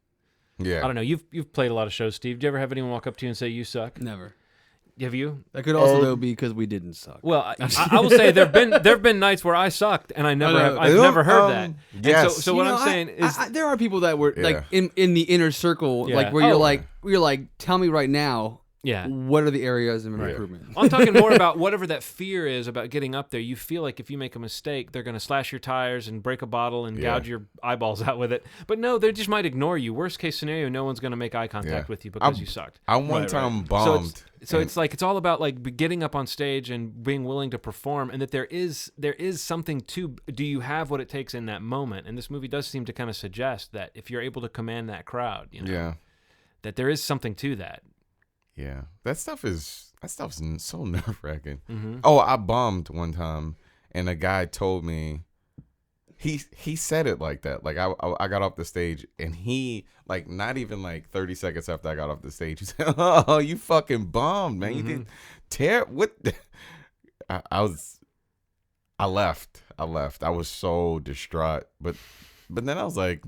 Yeah. I don't know. You've played a lot of shows, Steve. Do you ever have anyone walk up to you and say, "You suck"? Never. Have you? That could also though be because we didn't suck. Well, I will say there've been nights where I sucked and I've never heard that. Yes. And so what I'm saying is, there are people that were like in the inner circle, Yeah. like where you're like, tell me right now, yeah. what are the areas of improvement? I'm talking more about whatever that fear is about getting up there. You feel like if you make a mistake, they're going to slash your tires and break a bottle and gouge your eyeballs out with it. But no, they just might ignore you. Worst case scenario, no one's going to make eye contact with you because you sucked. I one time bombed. So it's like, it's all about like getting up on stage and being willing to perform, and that there is something to, do you have what it takes in that moment? And this movie does seem to kind of suggest that if you're able to command that crowd, that there is something to that. Yeah, that stuff's so nerve-wracking. Mm-hmm. Oh, I bombed one time, and a guy told me, he said it like that. Like, I got off the stage, and he, like, not even like 30 seconds after I got off the stage, he said, "Oh, you fucking bombed, man. Mm-hmm. You did what?" I left. I was so distraught, but then I was like,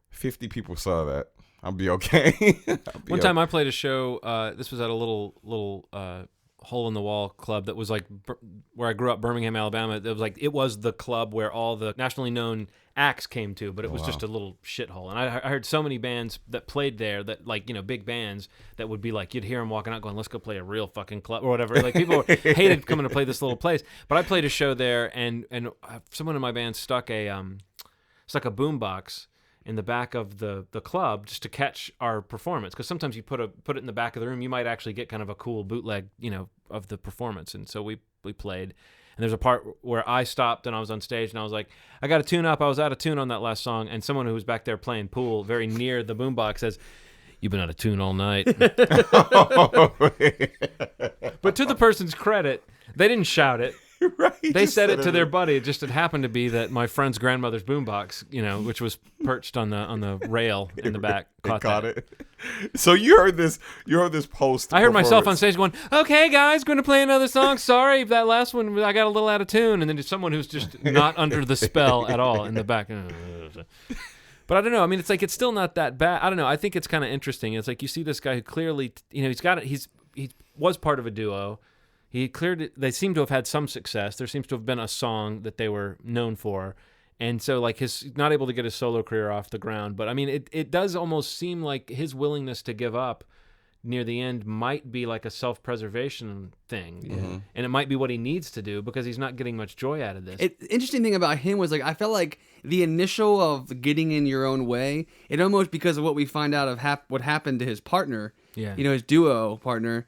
50 people saw that. I'll be okay. One time I played a show. This was at a little hole in the wall club that was like where I grew up, Birmingham, Alabama. It was the club where all the nationally known acts came to, but it was just a little shithole. And I heard so many bands that played there that, like, big bands that would be like, you'd hear them walking out going, "Let's go play a real fucking club," or whatever. Like, people hated coming to play this little place. But I played a show there, and someone in my band stuck a boombox in the back of the club just to catch our performance, because sometimes you put it in the back of the room, you might actually get kind of a cool bootleg of the performance. And so we played, and there's a part where I stopped and I was on stage and I was like, "I got to tune up, I was out of tune on that last song," and someone who was back there playing pool very near the boombox says, "You've been out of tune all night." But to the person's credit, they didn't shout it. Right, they said it to their buddy. It just had happened to be that my friend's grandmother's boombox, which was perched on the rail in the back, caught it. So you heard this post. I heard myself on stage going, "Okay, guys, going to play another song. Sorry, that last one I got a little out of tune." And then there's someone who's just not under the spell at all in the back. But I don't know. I mean, it's like, it's still not that bad. I don't know. I think it's kind of interesting. It's like, you see this guy who clearly, he was part of a duo. They seem to have had some success. There seems to have been a song that they were known for. And so, like, he's not able to get his solo career off the ground. But I mean, it does almost seem like his willingness to give up near the end might be like a self-preservation thing. Mm-hmm. And it might be what he needs to do because he's not getting much joy out of this. Interesting thing about him was, like, I felt like the initial of getting in your own way, it almost, because of what we find out of what happened to his partner, his duo partner,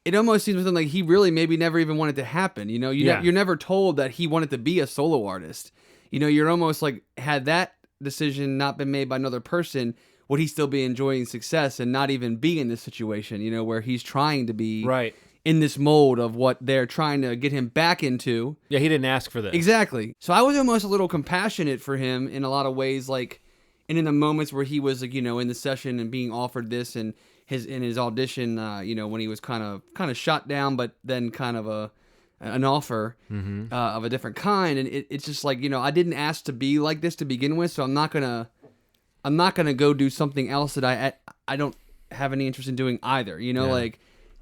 it almost seems something like he really maybe never even wanted to happen. You're never told that he wanted to be a solo artist. You're almost like, had that decision not been made by another person, would he still be enjoying success and not even be in this situation, where he's trying to be right in this mold of what they're trying to get him back into. Yeah, he didn't ask for this. Exactly. So I was almost a little compassionate for him in a lot of ways, like, and in the moments where he was, like, in the session and being offered this, and in his audition, when he was kind of shot down, but then kind of an offer of a different kind, and it's just like, I didn't ask to be like this to begin with, so I'm not gonna go do something else that I don't have any interest in doing either. Like,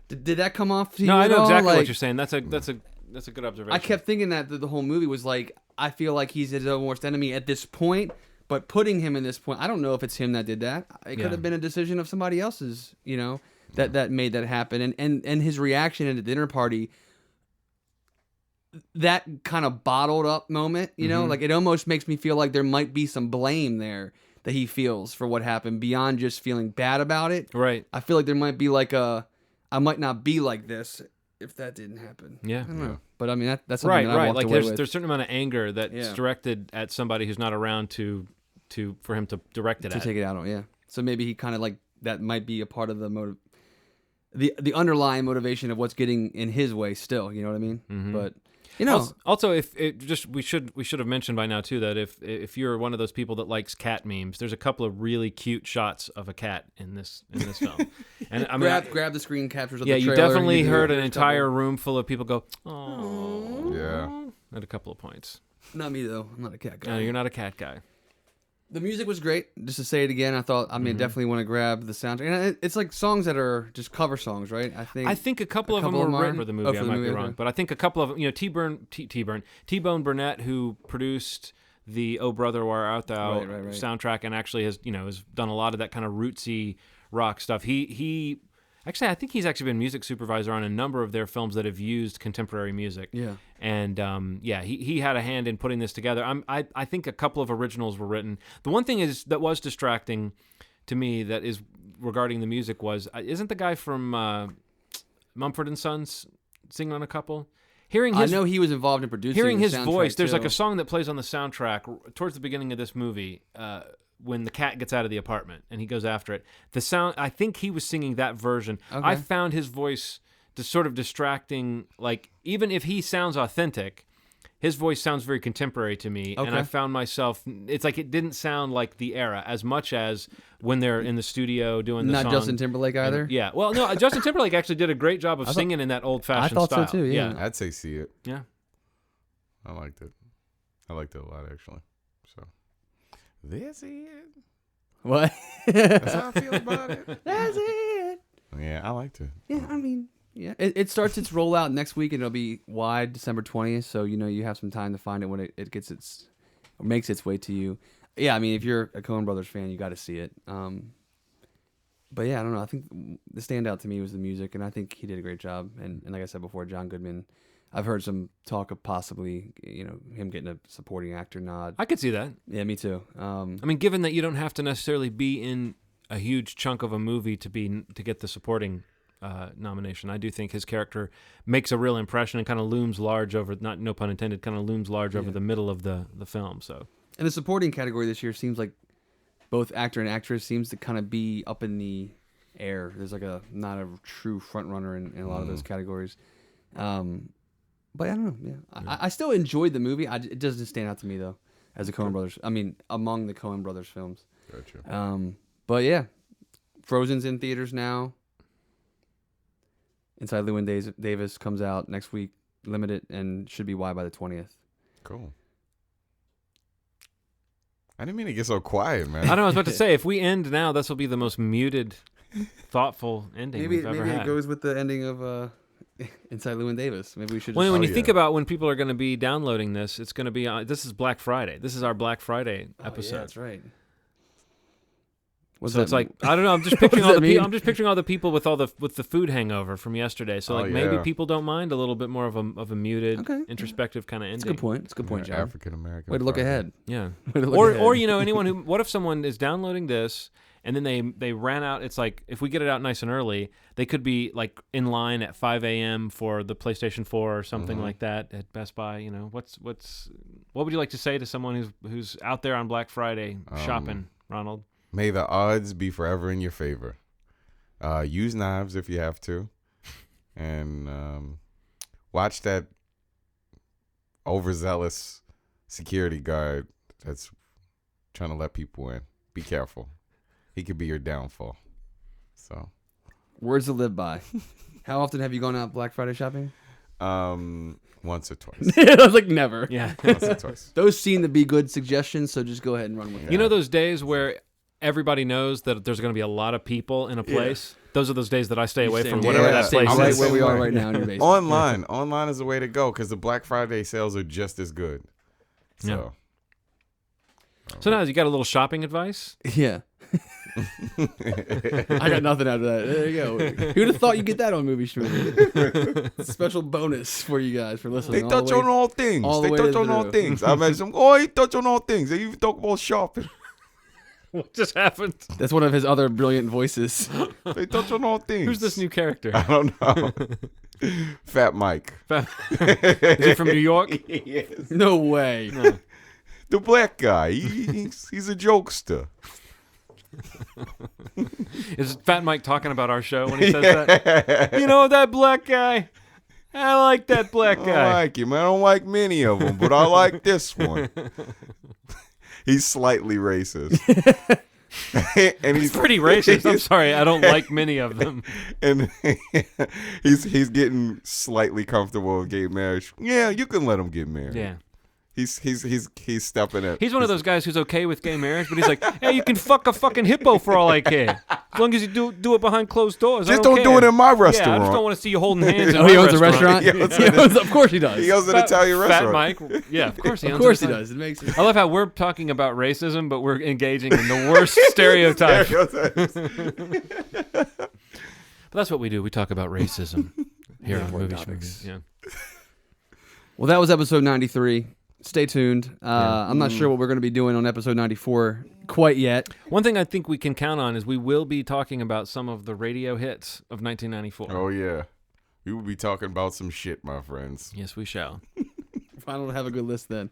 did that come off to you? No, I know exactly like, what you're saying. That's a good observation. I kept thinking that the whole movie was like, I feel like he's his own worst enemy at this point, but putting him in this point, I don't know if it's him that did that. It could have been a decision of somebody else's, that made that happen. And his reaction at the dinner party, that kind of bottled up moment, like it almost makes me feel like there might be some blame there that he feels for what happened beyond just feeling bad about it. Right. I feel like there might be like I might not be like this if that didn't happen. Yeah. I don't know. But I mean, that's something that I right. walked Like away there's with. a certain amount of anger that's directed at somebody who's not around for him to direct it to at. take it out on, yeah. So maybe he kind of like that might be a part of the underlying motivation of what's getting in his way still. You know what I mean? Mm-hmm. But also, if it just we should have mentioned by now too that if you're one of those people that likes cat memes, there's a couple of really cute shots of a cat in this film. And I mean, grab the screen captures of yeah, the trailer. you definitely and heard an there's a entire couple. room full of people go, "Oh, Yeah. at a couple of points. Not me though. I'm not a cat guy. No, you're not a cat guy. The music was great. Just to say it again, I thought, definitely want to grab the soundtrack. And it's like songs that are just cover songs, right? I think a couple of them were written for the movie. I might be wrong, but I think a couple of T-Bone Burnett, who produced the "Oh Brother Where Art Thou" Right. soundtrack, and actually has done a lot of that kind of rootsy rock stuff. He actually, I think he's actually been music supervisor on a number of their films that have used contemporary music. Yeah. And he had a hand in putting this together. I think a couple of originals were written. The one thing that was distracting to me that is regarding the music was, isn't the guy from Mumford and Sons singing on a couple? I know he was involved in producing. Hearing his the soundtrack, voice, there's too. like a song that plays on the soundtrack towards the beginning of this movie. When the cat gets out of the apartment and he goes after it, the sound, I think he was singing that version. Okay. I found his voice sort of distracting. Like, even if he sounds authentic, his voice sounds very contemporary to me. Okay. And I found myself, it's like it didn't sound like the era as much as when they're in the studio doing the song. Not Justin Timberlake either? Yeah. Well, no, Justin Timberlake actually did a great job of singing in that old-fashioned I thought style. so too, yeah. I'd say see it. Yeah. I liked it. I liked it a lot, actually. So, that's it. What? That's how I feel about it. That's it. Yeah, I liked it. Yeah, I mean, yeah. It starts its rollout next week, and it'll be wide December 20th, so you have some time to find it when it gets makes its way to you. Yeah, I mean, if you're a Coen Brothers fan, you got to see it. But yeah, I don't know. I think the standout to me was the music, and I think he did a great job. And like I said before, John Goodman, I've heard some talk of possibly, him getting a supporting actor nod. I could see that. Yeah, me too. I mean, given that you don't have to necessarily be in a huge chunk of a movie to get the supporting nomination, I do think his character makes a real impression and kind of looms large over, not no pun intended, kind of looms large over the middle of the film. So, and the supporting category this year seems like both actor and actress seems to kind of be up in the air. There's like not a true front runner in a lot of those categories. But I don't know. Yeah, I still enjoyed the movie. It doesn't stand out to me though, as a Coen Brothers. I mean, among the Coen Brothers films. Gotcha. But yeah, Frozen's in theaters now. Inside Llewyn Davis comes out next week, limited, and should be wide by the 20th. Cool. I didn't mean to get so quiet, man. I don't know. I was about to say, if we end now, this will be the most muted, thoughtful ending we've ever had. Maybe it goes with the ending of Inside Llewyn Davis. Maybe we should. Well, when you think about when people are going to be downloading this, it's going to be this is Black Friday. This is our Black Friday episode. Yeah, that's right. So it's like, I don't know. I'm just picturing I'm just picturing all the people with the food hangover from yesterday. So maybe people don't mind a little bit more of a muted, introspective kind of ending. It's a good point. It's a good point, John. African American. Way to look ahead. Yeah. Or Anyone who. What if someone is downloading this and then they ran out? It's like, if we get it out nice and early, they could be like in line at 5 a.m. for the PlayStation 4 or something like that at Best Buy. What would you like to say to someone who's out there on Black Friday shopping, Ronald? May the odds be forever in your favor. Use knives if you have to. And watch that overzealous security guard that's trying to let people in. Be careful. He could be your downfall. So, words to live by. How often have you gone out Black Friday shopping? Once or twice. I was like, never. Yeah. Once or twice. Those seem to be good suggestions, so just go ahead and run with it. You know those days where everybody knows that there's going to be a lot of people in a place? Those are those days that I stay away from whatever that place I'm right is. where we are right now in your basement. Online is the way to go because the Black Friday sales are just as good. So, So now you got a little shopping advice? Yeah. I got nothing out of that. There you go. Who'd have thought you'd get that on Movie Schmovie? Special bonus for you guys for listening. they touch on all things. They touch on all things. I imagine he touch on all things. They even talk about shopping. What just happened? That's one of his other brilliant voices. They touch on all things. Who's this new character? I don't know. Fat Mike. Is he from New York? Yes. No way. No. The black guy. He's a jokester. Is Fat Mike talking about our show when he says that? You know that black guy? I like that black I guy. like him. I don't like many of them, but I like this one. He's slightly racist. And He's pretty racist. I'm sorry, I don't like many of them. And he's getting slightly comfortable with gay marriage. Yeah, you can let him get married. Yeah. He's stepping it. He's one of those guys who's okay with gay marriage, but he's like, hey, you can fuck a fucking hippo for all I care. As long as you do it behind closed doors. Just I don't do care. it in my Yeah, I restaurant. just don't want to see you holding hands. Oh, he owns a restaurant? He owns Of course he does. He owns an Italian Fat restaurant. Mike. Yeah, of course he owns Of course he it. does. It makes sense. I love how we're talking about racism, but we're engaging in the worst stereotype. But that's what we do. We talk about racism here on Movie Schmovie. Yeah. Well, that was episode 93. Stay tuned. I'm not sure what we're going to be doing on episode 94 quite yet. One thing I think we can count on is we will be talking about some of the radio hits of 1994. Oh yeah, we will be talking about some shit, my friends. Yes, we shall. If I don't have a good list then.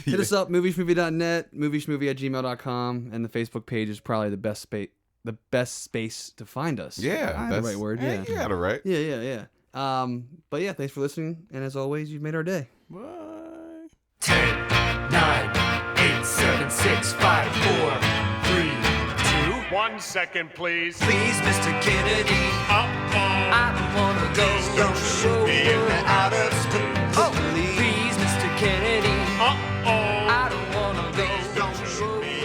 Hit us up, movieschmovie.net, movieschmovie@gmail.com, and the Facebook page is probably the best space to find us. Yeah, I have the right word. Yeah. You got it right. Yeah. But yeah, thanks for listening, and as always, you've made our day. Bye. 10, 9, 8, 7, 6, 5, 4, 3, 2. 1 second, please. Please, Mr. Kennedy. I don't wanna go. Don't shoot me in the outer space. Oh, please, Mr. Kennedy. Uh-oh. I don't wanna go. Don't shoot me